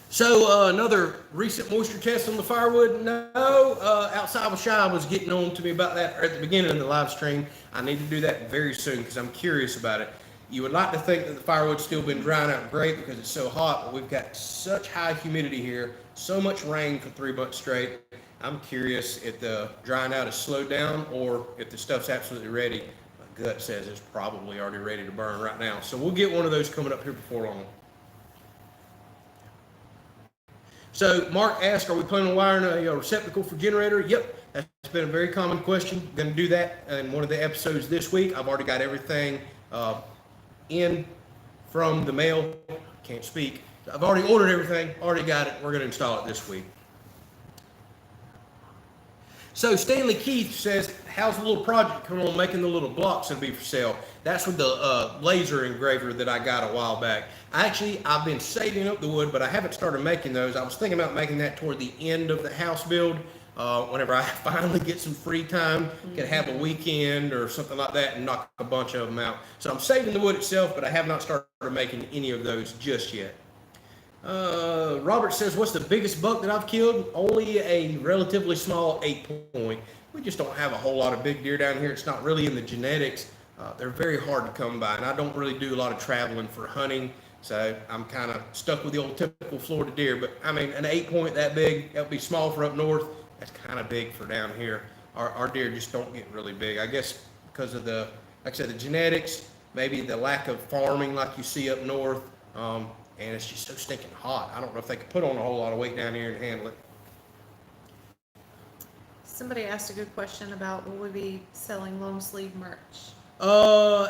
So another recent moisture test on the firewood. No, outside with Shy was getting on to me about that at the beginning of the live stream. I need to do that very soon because I'm curious about it. You would like to think that the firewood's still been drying out great because it's so hot, but we've got such high humidity here, so much rain for 3 months straight. I'm curious if the drying out has slowed down or if the stuff's absolutely ready. My gut says it's probably already ready to burn right now. So we'll get one of those coming up here before long. So Mark asked, are we planning on wiring a receptacle for generator? Yep, that's been a very common question. Going to do that in one of the episodes this week. I've already got everything in from the mail. Can't speak. I've already ordered everything, already got it. We're going to install it this week. So Stanley Keith says, how's the little project coming on making the little blocks that'll be for sale? That's with the laser engraver that I got a while back. I've been saving up the wood, but I haven't started making those. I was thinking about making that toward the end of the house build. Whenever I finally get some free time, could have a weekend or something like that and knock a bunch of them out. So I'm saving the wood itself, but I have not started making any of those just yet. Robert says, what's the biggest buck that I've killed? Only a relatively small 8-point. We just don't have a whole lot of big deer down here. It's not really in the genetics. They're very hard to come by, and I don't really do a lot of traveling for hunting. So I'm kind of stuck with the old typical Florida deer. But I mean, an 8-point that big, that'll be small for up north. That's kind of big for down here. Our deer just don't get really big. I guess because of like I said, the genetics, maybe the lack of farming like you see up north. And it's just so stinking hot. I don't know if they could put on a whole lot of weight down here and handle it. Somebody asked a good question about will we be selling long sleeve merch?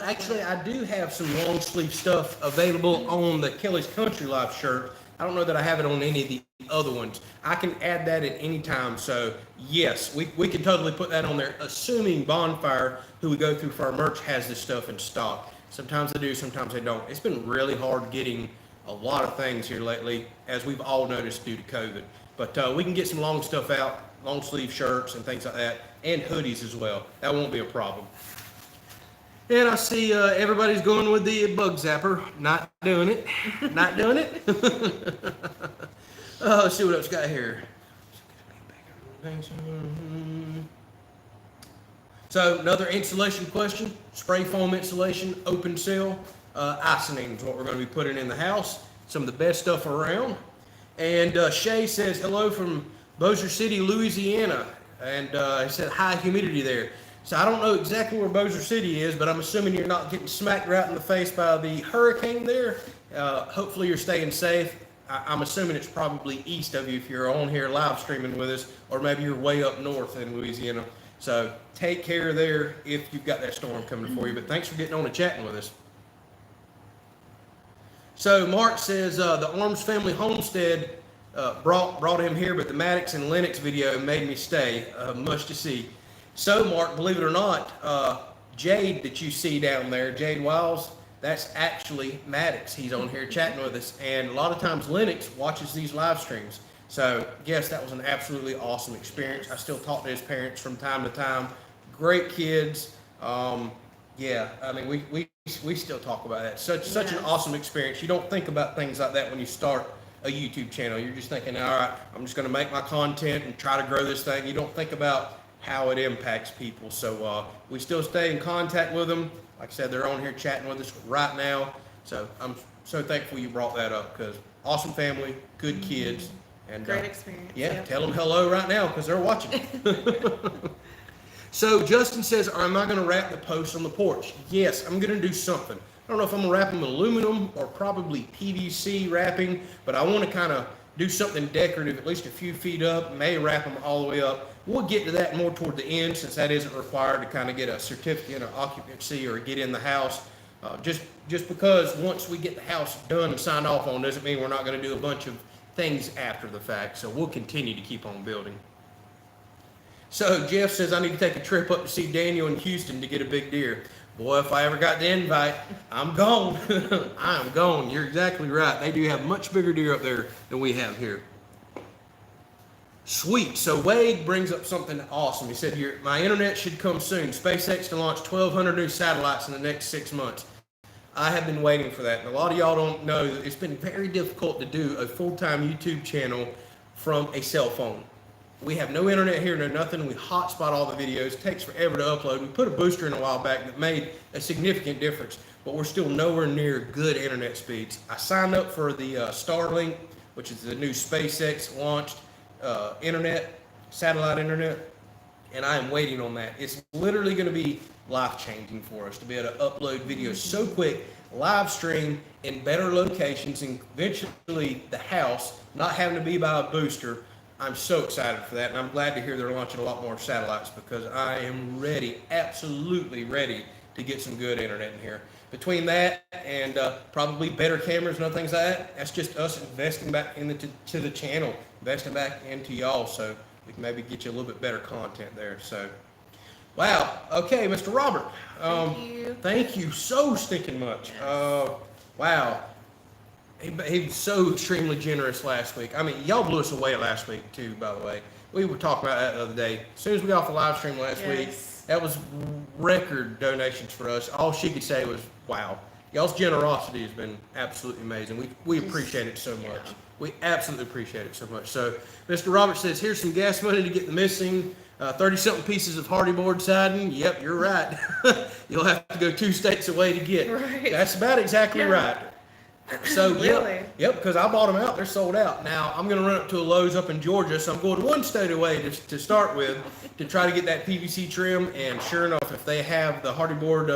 Actually, I do have some long sleeve stuff available on the Kelley's Country Life shirt. I don't know that I have it on any of the other ones. I can add that at any time. So yes, we can totally put that on there, assuming Bonfire, who we go through for our merch, has this stuff in stock. Sometimes they do, sometimes they don't. It's been really hard getting a lot of things here lately, as we've all noticed due to COVID. But we can get some long stuff out, long sleeve shirts and things like that, and hoodies as well. That won't be a problem. And I see everybody's going with the bug zapper. Not doing it. Not doing it. Let's see what else we got here. So another insulation question. Spray foam insulation, open cell. Icing is what we're going to be putting in the house. Some of the best stuff around. And Shay says hello from Bossier City, Louisiana. And he said high humidity there. So I don't know exactly where Bossier City is, but I'm assuming you're not getting smacked right in the face by the hurricane there. Hopefully you're staying safe. I'm assuming it's probably east of you if you're on here live streaming with us, or maybe you're way up north in Louisiana. So take care there if you've got that storm coming for you. But thanks for getting on and chatting with us. So Mark says the Arms family homestead brought him here, but the Maddox and Lennox video made me stay. Much to see. So Mark, believe it or not, Jade that you see down there, Jade Wiles, that's actually Maddox. He's on here chatting with us, and a lot of times Lennox watches these live streams. So yes, that was an absolutely awesome experience. I still talk to his parents from time to time. Great kids. Yeah, I mean we still talk about that. Such an awesome experience. You don't think about things like that when you start a YouTube channel. You're just thinking, all right, I'm just going to make my content and try to grow this thing. You don't think about how it impacts people. So we still stay in contact with them. Like I said, they're on here chatting with us right now. So I'm so thankful you brought that up, because awesome family, good kids, and Great experience. Yeah, tell them hello right now because they're watching. So Justin says, am I going to wrap the posts on the porch? Yes, I'm going to do something. I don't know if I'm going to wrap them with aluminum or probably PVC wrapping, but I want to kind of do something decorative, at least a few feet up, may wrap them all the way up. We'll get to that more toward the end, since that isn't required to kind of get a certificate of occupancy or get in the house. Just because once we get the house done and signed off on doesn't mean we're not going to do a bunch of things after the fact. So we'll continue to keep on building. So Jeff says, I need to take a trip up to see Daniel in Houston to get a big deer. Boy, if I ever got the invite, I'm gone. I'm gone. You're exactly right. They do have much bigger deer up there than we have here. Sweet. So Wade brings up something awesome. He said, my internet should come soon. SpaceX to launch 1,200 new satellites in the next 6 months. I have been waiting for that. And a lot of y'all don't know that it's been very difficult to do a full-time YouTube channel from a cell phone. We have no internet here, no nothing. We hotspot all the videos. It takes forever to upload. We put a booster in a while back that made a significant difference, but we're still nowhere near good internet speeds. I signed up for the Starlink, which is the new SpaceX launched internet, satellite internet, and I am waiting on that. It's literally going to be life-changing for us to be able to upload videos so quick, live stream in better locations, and eventually the house, not having to be by a booster. I'm so excited for that, and I'm glad to hear they're launching a lot more satellites, because I am ready, absolutely ready to get some good internet in here. Between that and probably better cameras and other things like that, that's just us investing back into the channel, investing back into y'all, so we can maybe get you a little bit better content there. So, wow. Okay, Mr. Robert. Thank you. Thank you so stinking much. Yes. Wow. He was so extremely generous last week. I mean, y'all blew us away last week too, by the way. We were talking about that the other day. As soon as we got off the live stream last week, that was record donations for us. All she could say was, wow. Y'all's generosity has been absolutely amazing. We appreciate it so much. We absolutely appreciate it so much. So Mr. Robert says, here's some gas money to get the missing 30-something pieces of hardy board siding. Yep, you're right. You'll have to go 2 states away to get. Right. That's about exactly right. So really? Yep, because I bought them out. They're sold out. Now I'm going to run up to a Lowe's up in Georgia, so I'm going 1 state away to start with to try to get that PVC trim. And sure enough, if they have the hardy board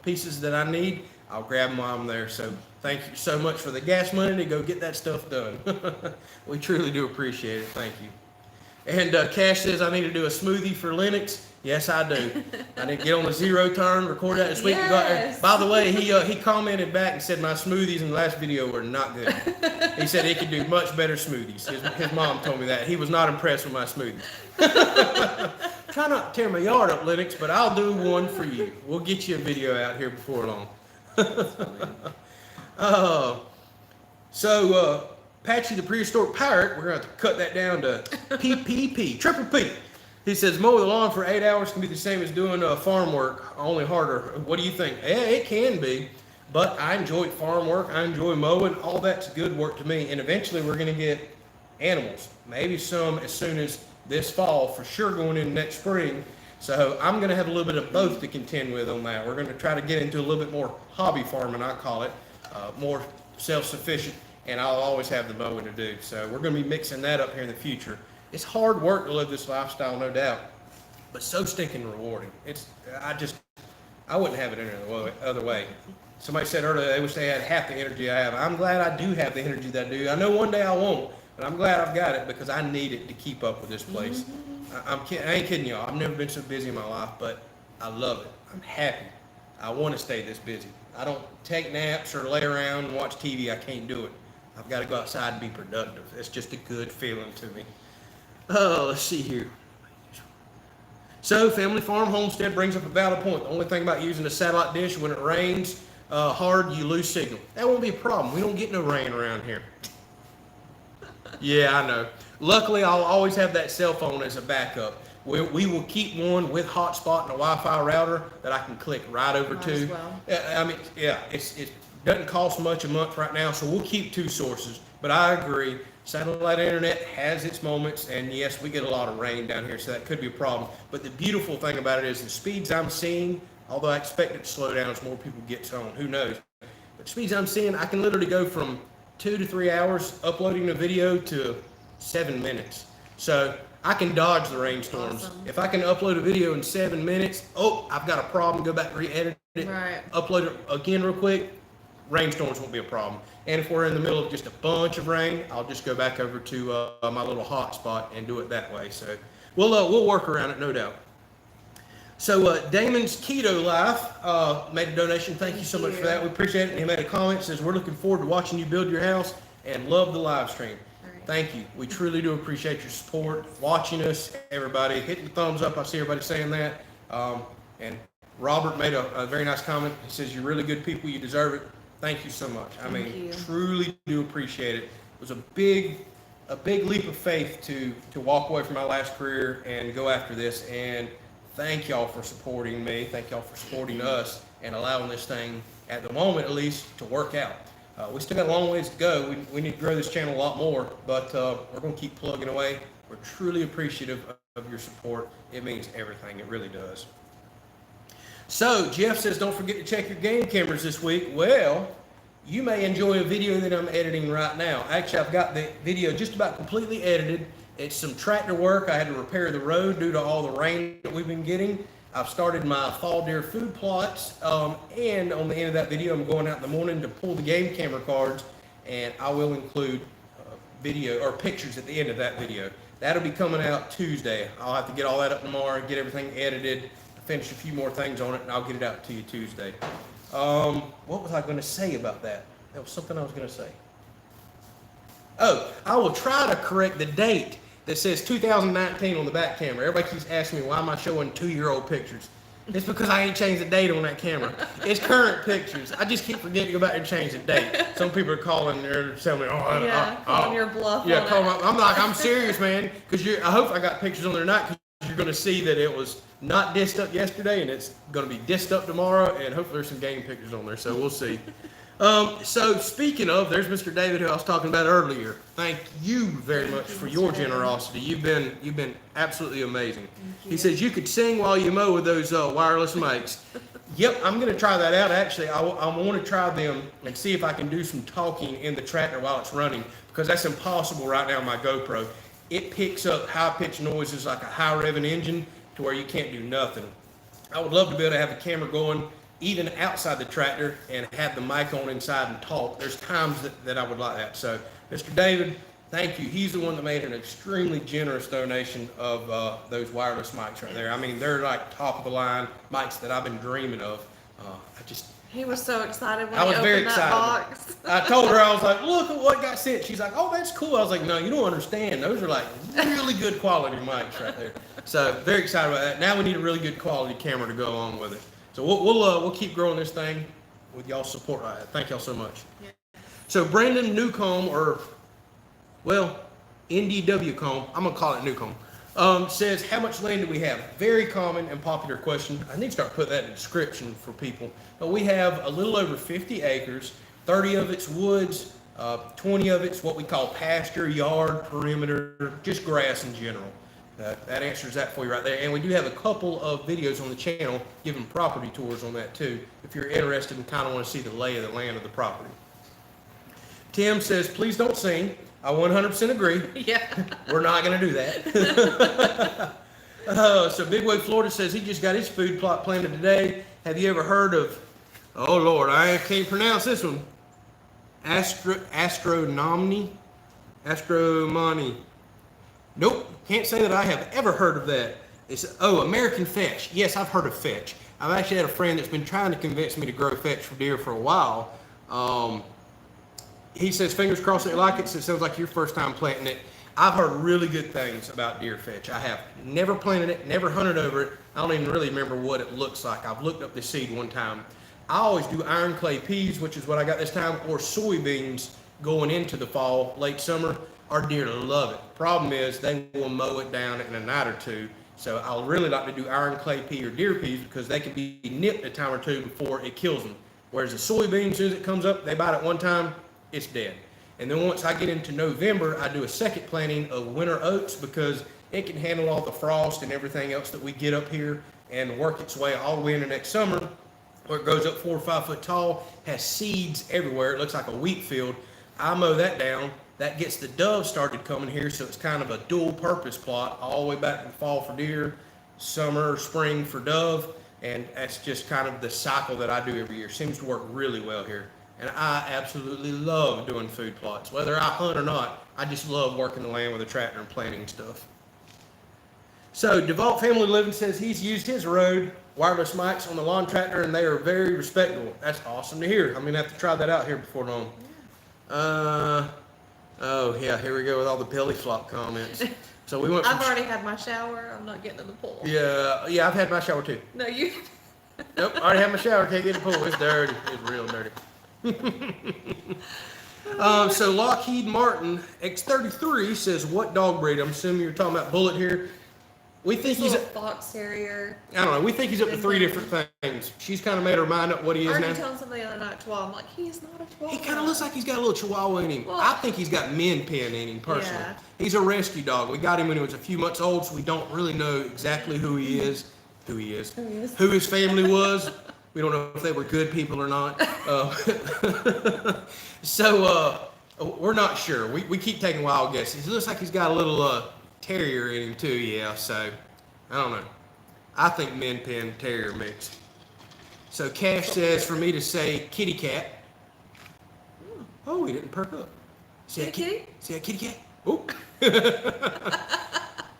pieces that I need, I'll grab them while I'm there. So thank you so much for the gas money to go get that stuff done. We truly do appreciate it. Thank you. And Cash says I need to do a smoothie for Lennox. Yes, I do. I need to get on the 0 turn, record that this week. Yes. By the way, he commented back and said my smoothies in the last video were not good. He said he could do much better smoothies. His mom told me that. He was not impressed with my smoothies. Try not to tear my yard up, Lennox, but I'll do one for you. We'll get you a video out here before long. Patchy the Prehistoric Pirate, we're going to have to cut that down to PPP, triple P. He says, mowing the lawn for 8 hours can be the same as doing farm work, only harder. What do you think? Yeah, it can be, but I enjoy farm work. I enjoy mowing. All that's good work to me, and eventually we're going to get animals, maybe some as soon as this fall, for sure going in next spring. So I'm going to have a little bit of both to contend with on that. We're going to try to get into a little bit more hobby farming, I call it, more self-sufficient. And I'll always have the mowing to do. So we're going to be mixing that up here in the future. It's hard work to live this lifestyle, no doubt, but so stinking rewarding. I wouldn't have it any other way. Somebody said earlier they wish they had half the energy I have. I'm glad I do have the energy that I do. I know one day I won't, but I'm glad I've got it because I need it to keep up with this place. I ain't kidding y'all. I've never been so busy in my life, but I love it. I'm happy. I want to stay this busy. I don't take naps or lay around and watch TV. I can't do it. I've got to go outside and be productive. It's just a good feeling to me. Oh, let's see here. So, family farm homestead brings up a valid point. The only thing about using a satellite dish when it rains hard, you lose signal. That won't be a problem. We don't get no rain around here. Yeah, I know. Luckily, I'll always have that cell phone as a backup. We will keep one with hotspot and a Wi-Fi router that I can click right over Might to. as well. I mean, yeah, it doesn't cost much a month right now, so we'll keep two sources. But I agree, satellite internet has its moments, and yes, we get a lot of rain down here, so that could be a problem. But the beautiful thing about it is the speeds I'm seeing, although I expect it to slow down as more people get on, who knows. But speeds I'm seeing, I can literally go from 2 to 3 hours uploading a video to 7 minutes. So I can dodge the rainstorms. Awesome. If I can upload a video in 7 minutes, oh, I've got a problem, go back and re-edit it, Right. upload it again real quick, rainstorms won't be a problem. And if we're in the middle of just a bunch of rain, I'll just go back over to my little hotspot and do it that way. So we'll work around it, no doubt. So Damon's Keto Life made a donation. Thank you so much for that. We appreciate it. And he made a comment, says, we're looking forward to watching you build your house and love the live stream. Right. Thank you. We truly do appreciate your support, watching us, everybody. Hitting the thumbs up. I see everybody saying that. And Robert made a very nice comment. He says, you're really good people. You deserve it. Thank you so much. I Thank mean, you. truly do appreciate it. It was a big leap of faith to walk away from my last career and go after this. And thank y'all for supporting me. Thank y'all for supporting us and allowing this thing, at the moment at least, to work out. We still got a long ways to go. We need to grow this channel a lot more, but we're going to keep plugging away. We're truly appreciative of your support. It means everything. It really does. So, Jeff says, don't forget to check your game cameras this week. Well, you may enjoy a video that I'm editing right now. Actually, I've got the video just about completely edited. It's some tractor work. I had to repair the road due to all the rain that we've been getting. I've started my fall deer food plots, and on the end of that video, I'm going out in the morning to pull the game camera cards, and I will include video or pictures at the end of that video. That'll be coming out Tuesday. I'll have to get all that up tomorrow, get everything edited, finish a few more things on it, and I'll get it out to you Tuesday. What was I going to say about that? That was something I was going to say. Oh, I will try to correct the date that says 2019 on the back camera. Everybody keeps asking me, why am I showing 2-year-old pictures? It's because I ain't changed the date on that camera. It's current pictures. I just keep forgetting to go back and change the date. Some people are calling, they're telling me, Calling your bluff. yeah, on it. I'm serious, man, because I hope I got pictures on there tonight, because you're going to see that it was not dished up yesterday, and it's going to be dished up tomorrow, and hopefully there's some game pictures on there, so we'll see. So speaking of, there's Mr. David, who I was talking about earlier. Thank you very much for your generosity. You've been absolutely amazing. He says you could sing while you mow with those wireless mics. Yep, I'm going to try that out. Actually, I want to try them and see if I can do some talking in the tractor while it's running, because that's impossible right now on my GoPro. It picks up high-pitched noises like a high-revving engine to where you can't do nothing. I would love to be able to have the camera going even outside the tractor and have the mic on inside and talk. There's times that I would like that. So, Mr. David, thank you. He's the one that made an extremely generous donation of those wireless mics right there. I mean, they're like top of the line mics that I've been dreaming of. He was so excited when I he was very opened that excited. box. I told her, I was like, look at what got sent. She's like, oh, that's cool. I was like, no, you don't understand. Those are like really good quality mics right there. So very excited about that. Now we need a really good quality camera to go along with it. So we'll keep growing this thing with y'all's support. Thank y'all so much. Yeah. So Brandon Newcomb, NDW Comb, I'm gonna call it Newcomb, says, how much land do we have? Very common and popular question. I need to start putting that in the description for people. But we have a little over 50 acres, 30 of it's woods, 20 of it's what we call pasture, yard, perimeter, just grass in general. That answers that for you right there. And we do have a couple of videos on the channel giving property tours on that too, if you're interested and kind of want to see the lay of the land of the property. Tim says, please don't sing. I 100% agree. Yeah. We're not going to do that. So Big Wave Florida says he just got his food plot planted today. Have you ever heard of, oh Lord, I can't pronounce this one, Astronomny. Nope, can't say that I have ever heard of that. American Fetch. Yes, I've heard of Fetch. I've actually had a friend that's been trying to convince me to grow Fetch for deer for a while. He says, fingers crossed that you like it, so it sounds like your first time planting it. I've heard really good things about deer fetch. I have never planted it, never hunted over it. I don't even really remember what it looks like. I've looked up the seed one time. I always do iron clay peas, which is what I got this time, or soybeans going into the fall, late summer. Our deer love it. Problem is they will mow it down in a night or two. So I'll really like to do iron clay pea or deer peas because they can be nipped a time or two before it kills them. Whereas the soybean, as soon as it comes up, they bite it one time, it's dead. And then once I get into November, I do a second planting of winter oats because it can handle all the frost and everything else that we get up here and work its way all the way into next summer where it grows up 4 or 5 foot tall, has seeds everywhere. It looks like a wheat field. I mow that down. That gets the doves started coming here, so it's kind of a dual purpose plot all the way back to the fall for deer, summer, spring for dove, and that's just kind of the cycle that I do every year. Seems to work really well here. And I absolutely love doing food plots. Whether I hunt or not, I just love working the land with a tractor and planting stuff. So DeVault Family Living says he's used his Rode wireless mics on the lawn tractor and they are very respectable. That's awesome to hear. I'm going to have to try that out here before long. Oh yeah, here we go with all the belly flop comments. So we went from I've already had my shower. I'm not getting in the pool. Yeah, I've had my shower too. No, you. Nope, already had my shower, can't get in the pool. It's dirty. It's real dirty. So Lockheed Martin X33 says, what dog breed? I'm assuming you're talking about Bullet here. We think he's a fox terrier. I don't know. We think he's up to 3 different things. She's kind of made her mind up what he is now. I was telling somebody the other night, Chihuahua. I'm like, he is not a Chihuahua. He kind of looks like he's got a little Chihuahua in him. Well, I think he's got min pin in him personally. Yeah. He's a rescue dog. We got him when he was a few months old, so we don't really know exactly who he is, who his family was. We don't know if they were good people or not. We're not sure. We keep taking wild guesses. It looks like he's got a little terrier in him too, yeah. So I don't know. I think min pin terrier mix. So Cash says for me to say kitty cat. Oh, he didn't perk up. See that kitty? See that kitty cat? Oh.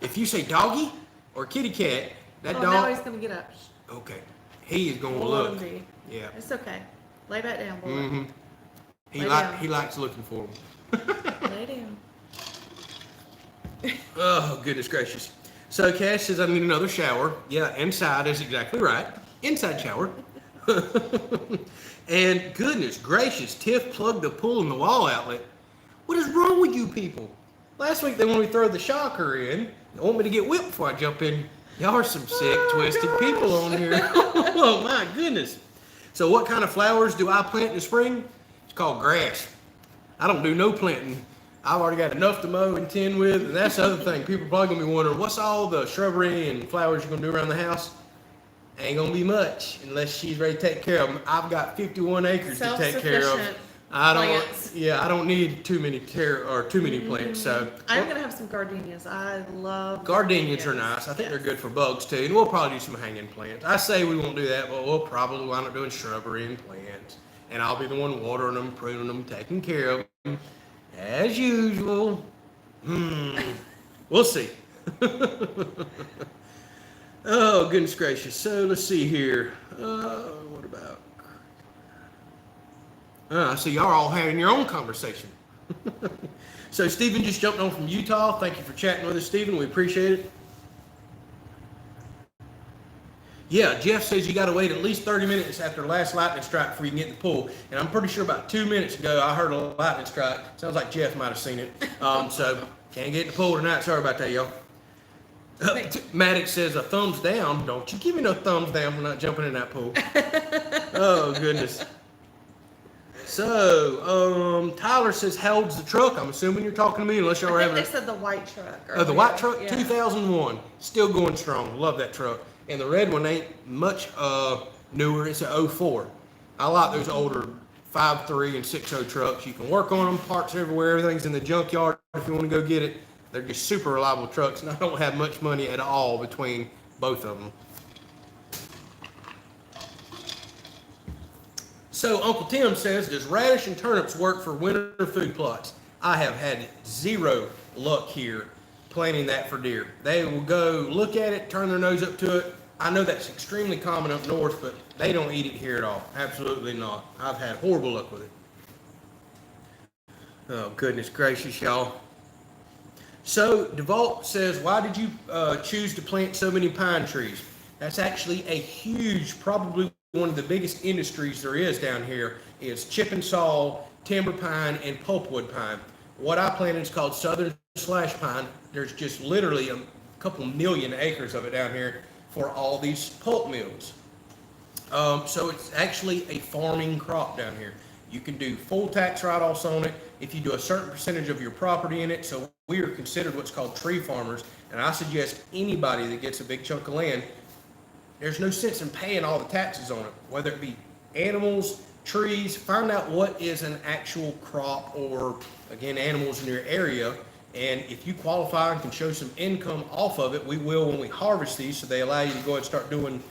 If you say doggy or kitty cat, that dog. Now he's gonna get up. Okay. He is gonna We'll look. let him be. Yeah. It's okay. Lay back down, boy. Mm-hmm. He likes looking for him. Lay down. Oh, goodness gracious. So Cash says I need another shower. Yeah, inside is exactly right. Inside shower. And goodness gracious, Tiff plugged the pool in the wall outlet. What is wrong with you people? Last week they wanted me to throw the shocker in. They want me to get whipped before I jump in. Y'all are some sick, twisted people on here. Oh my goodness. So what kind of flowers do I plant in the spring? It's called grass. I don't do no planting. I've already got enough to mow and tend with, and that's the other thing. People are probably gonna be wondering, what's all the shrubbery and flowers you're gonna do around the house? Ain't gonna be much unless she's ready to take care of them. I've got 51 acres to take care of. I don't need too many plants. So I'm gonna have some gardenias. I love gardenias are nice. I think they're good for bugs too, and we'll probably do some hanging plants. I say we won't do that, but we'll probably wind up doing shrubbery and plants, and I'll be the one watering them, pruning them, taking care of them, as usual. We'll see. Oh goodness gracious! So let's see here. What about? I see y'all are all having your own conversation. So Stephen just jumped on from Utah. Thank you for chatting with us, Stephen. We appreciate it. Yeah, Jeff says you got to wait at least 30 minutes after the last lightning strike before you can get in the pool. And I'm pretty sure about 2 minutes ago I heard a lightning strike. Sounds like Jeff might have seen it. So can't get in the pool tonight. Sorry about that, y'all. Maddox says a thumbs down. Don't you give me no thumbs down for not jumping in that pool. Oh goodness. So, Tyler says, how old's the truck? I'm assuming you're talking to me, unless y'all are having. They said the white truck. Oh, the white truck, yeah. 2001, still going strong. Love that truck. And the red one ain't much newer. It's a 04. I like those older 5.3 and 6.0 trucks. You can work on them, parts everywhere. Everything's in the junkyard if you want to go get it. They're just super reliable trucks, and I don't have much money at all between both of them. So Uncle Tim says, does radish and turnips work for winter food plots? I have had zero luck here planting that for deer. They will go look at it, turn their nose up to it. I know that's extremely common up north, but they don't eat it here at all. Absolutely not. I've had horrible luck with it. Oh, goodness gracious, y'all. So, DeVault says, why did you choose to plant so many pine trees? That's actually a huge, probably one of the biggest industries there is down here, is chip and saw, timber pine, and pulpwood pine. What I planted is called southern slash pine. There's just literally a couple million acres of it down here for all these pulp mills. So it's actually a farming crop down here. You can do full tax write-offs on it if you do a certain percentage of your property in it. So we are considered what's called tree farmers, and I suggest anybody that gets a big chunk of land, there's no sense in paying all the taxes on it, whether it be animals, trees. Find out what is an actual crop or, again, animals in your area, and if you qualify and can show some income off of it, we will when we harvest these, so they allow you to go ahead and start doing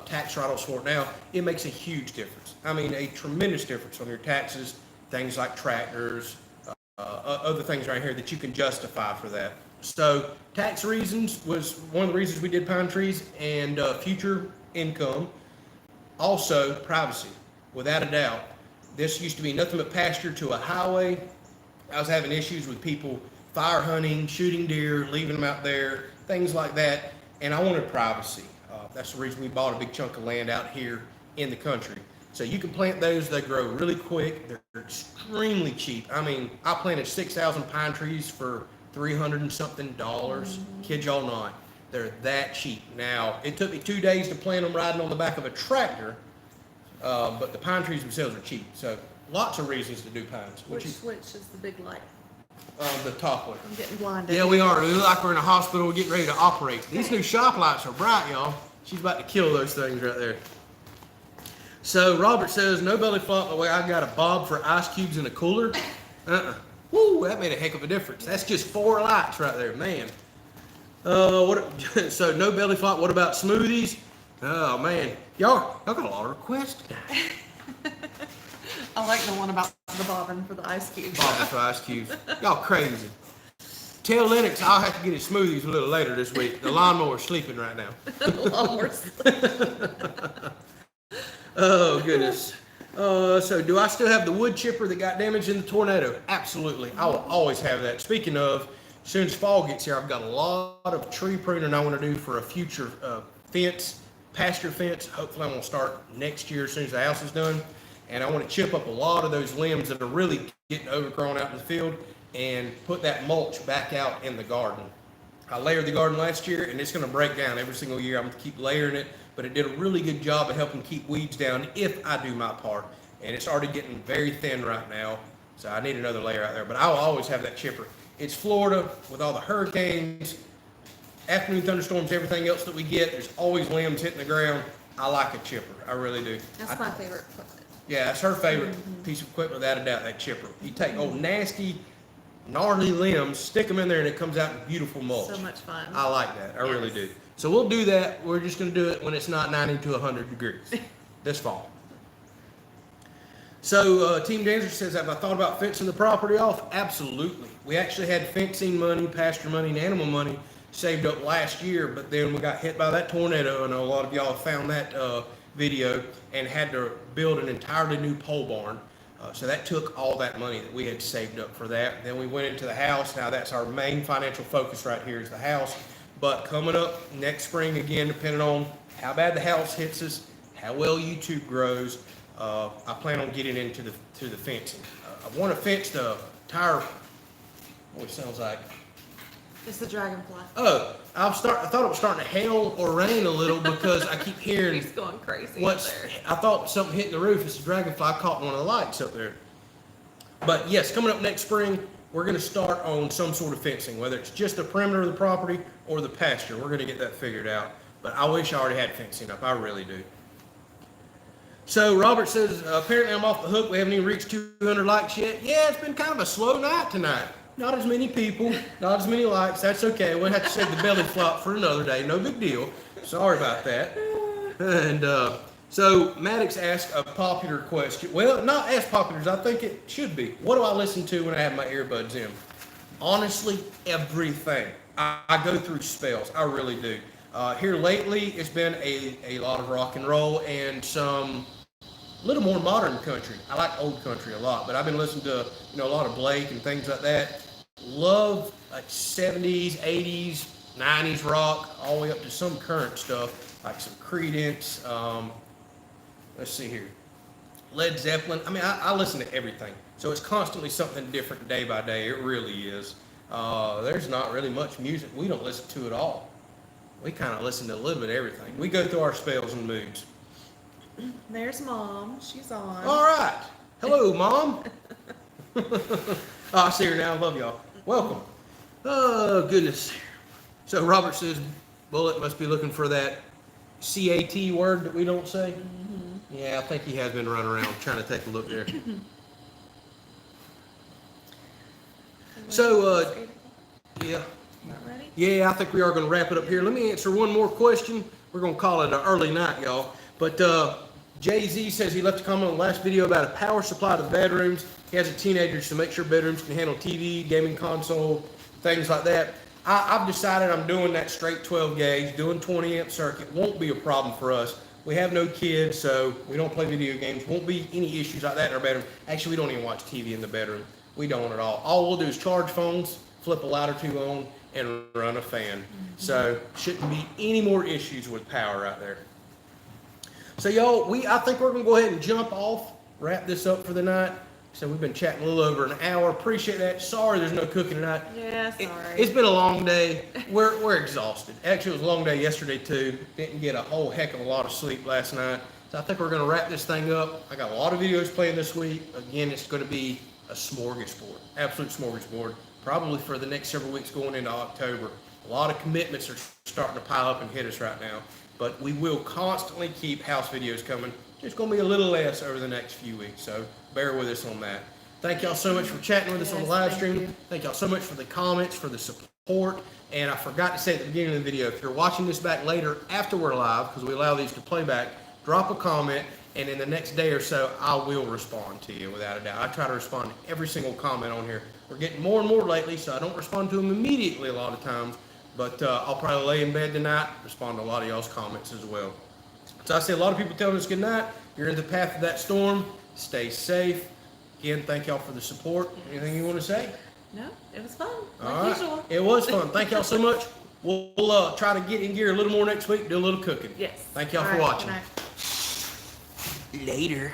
tax write-offs for it now. It makes a huge difference. I mean, a tremendous difference on your taxes, things like tractors, other things right here that you can justify for that. So tax reasons was one of the reasons we did pine trees, and future income. Also privacy, without a doubt. This used to be nothing but pasture to a highway. I was having issues with people fire hunting, shooting deer, leaving them out there, things like that, and I wanted privacy. That's the reason we bought a big chunk of land out here in the country. So you can plant those, they grow really quick, they're extremely cheap. I mean, I planted 6,000 pine trees for $300 and something. Kid y'all not. They're that cheap. Now, it took me 2 days to plant them riding on the back of a tractor, but the pine trees themselves are cheap. So lots of reasons to do pines. Which switch is the big light? The top one. I'm getting blinded. Yeah, we are. We look like we're in a hospital. We're getting ready to operate. These new shop lights are bright, y'all. She's about to kill those things right there. So Robert says, no belly flop, but I got a bob for ice cubes in a cooler. Woo, that made a heck of a difference. That's just 4 lights right there, man. So no belly flop. What about smoothies? Oh man, y'all got a lot of requests today. I like the one about the bobbin for the ice cubes. Bobbin for ice cubes. Y'all crazy. Tell Lennox I'll have to get his smoothies a little later this week. The lawnmower's sleeping right now. Oh, goodness. So do I still have the wood chipper that got damaged in the tornado? Absolutely. I will always have that. Speaking of, as soon as fall gets here, I've got a lot of tree pruning I want to do for a future fence, pasture fence. Hopefully I'm going to start next year as soon as the house is done. And I want to chip up a lot of those limbs that are really getting overgrown out in the field and put that mulch back out in the garden. I layered the garden last year, and it's going to break down every single year. I'm going to keep layering it, but it did a really good job of helping keep weeds down if I do my part. And it's already getting very thin right now, so I need another layer out there. But I'll always have that chipper. It's Florida with all the hurricanes, afternoon thunderstorms, everything else that we get. There's always limbs hitting the ground. I like a chipper. I really do. That's my favorite equipment. Yeah, that's her favorite piece of equipment, without a doubt, that chipper. You take old nasty, gnarly limbs, stick them in there, and it comes out in beautiful mulch. So much fun. I like that. I really do. So we'll do that. We're just going to do it when it's not 90 to 100 degrees this fall. So Team Dancer says, have I thought about fencing the property off? Absolutely. We actually had fencing money, pasture money, and animal money saved up last year, but then we got hit by that tornado. I know a lot of y'all have found that video, and had to build an entirely new pole barn. So that took all that money that we had saved up for that. Then we went into the house. Now that's our main financial focus right here is the house. But coming up next spring, again, depending on how bad the house hits us, how well YouTube grows, I plan on getting into the fencing. I want to fence the entire, what it sounds like. It's the dragonfly. Oh, I thought it was starting to hail or rain a little because I keep hearing. He's going crazy What's up there. I thought something hitting the roof. It's a dragonfly caught one of the lights up there. But yes, coming up next spring, we're going to start on some sort of fencing, whether it's just the perimeter of the property or the pasture. We're going to get that figured out. But I wish I already had fencing up. I really do. So Robert says, apparently I'm off the hook. We haven't even reached 200 likes yet. Yeah, it's been kind of a slow night tonight. Not as many people, not as many likes. That's okay. We'll have to save the belly flop for another day. No big deal. Sorry about that. And so Maddox asked a popular question. Well, not as popular as I think it should be. What do I listen to when I have my earbuds in? Honestly, everything. I go through spells. I really do. Here lately, it's been a lot of rock and roll and some little more modern country. I like old country a lot, but I've been listening to a lot of Blake and things like that. Love like 70s, 80s, 90s rock, all the way up to some current stuff like some Creedence. Let's see here, Led Zeppelin. I mean, I listen to everything, so it's constantly something different day by day. It really is. There's not really much music we don't listen to at all. We kind of listen to a little bit of everything. We go through our spells and moods. There's Mom. She's on. All right. Hello, Mom. I see her now. Love y'all. Welcome. Oh, goodness. So Robert says Bullet must be looking for that CAT word that we don't say. Mm-hmm. Yeah, I think he has been running around trying to take a look there. So, yeah. Not ready? Yeah, I think we are going to wrap it up here. Let me answer one more question. We're going to call it an early night, y'all. But Jay-Z says he left a comment on the last video about a power supply to the bedrooms. He has a teenager, so make sure bedrooms can handle TV, gaming console, things like that. I've decided I'm doing that straight 12 gauge, doing 20 amp circuit. Won't be a problem for us. We have no kids, so we don't play video games. Won't be any issues like that in our bedroom. Actually, we don't even watch TV in the bedroom. We don't at all. All we'll do is charge phones, flip a light or two on, and run a fan. Mm-hmm. So shouldn't be any more issues with power right there. So y'all, I think we're gonna go ahead and jump off, wrap this up for the night. So we've been chatting a little over an hour. Appreciate that. Sorry there's no cooking tonight. Yeah, sorry. It's been a long day. We're exhausted. Actually, it was a long day yesterday too. Didn't get a whole heck of a lot of sleep last night. So I think we're gonna wrap this thing up. I got a lot of videos planned this week. Again, it's gonna be a smorgasbord, absolute smorgasbord, probably for the next several weeks going into October. A lot of commitments are starting to pile up and hit us right now, but we will constantly keep house videos coming. It's going to be a little less over the next few weeks, so bear with us on that. Thank y'all so much for chatting with us on the live stream. Thank y'all so much for the comments, for the support, and I forgot to say at the beginning of the video, if you're watching this back later after we're live, because we allow these to play back, drop a comment, and in the next day or so, I will respond to you without a doubt. I try to respond to every single comment on here. We're getting more and more lately, so I don't respond to them immediately a lot of times, but I'll probably lay in bed tonight, respond to a lot of y'all's comments as well. So I see a lot of people telling us good night. You're in the path of that storm. Stay safe. Again, thank y'all for the support. Anything you want to say? No, it was fun. All Like right. usual. It was fun. Thank y'all so much. We'll try to get in gear a little more next week, do a little cooking. Yes. Thank y'all All for right, watching. good night. Later.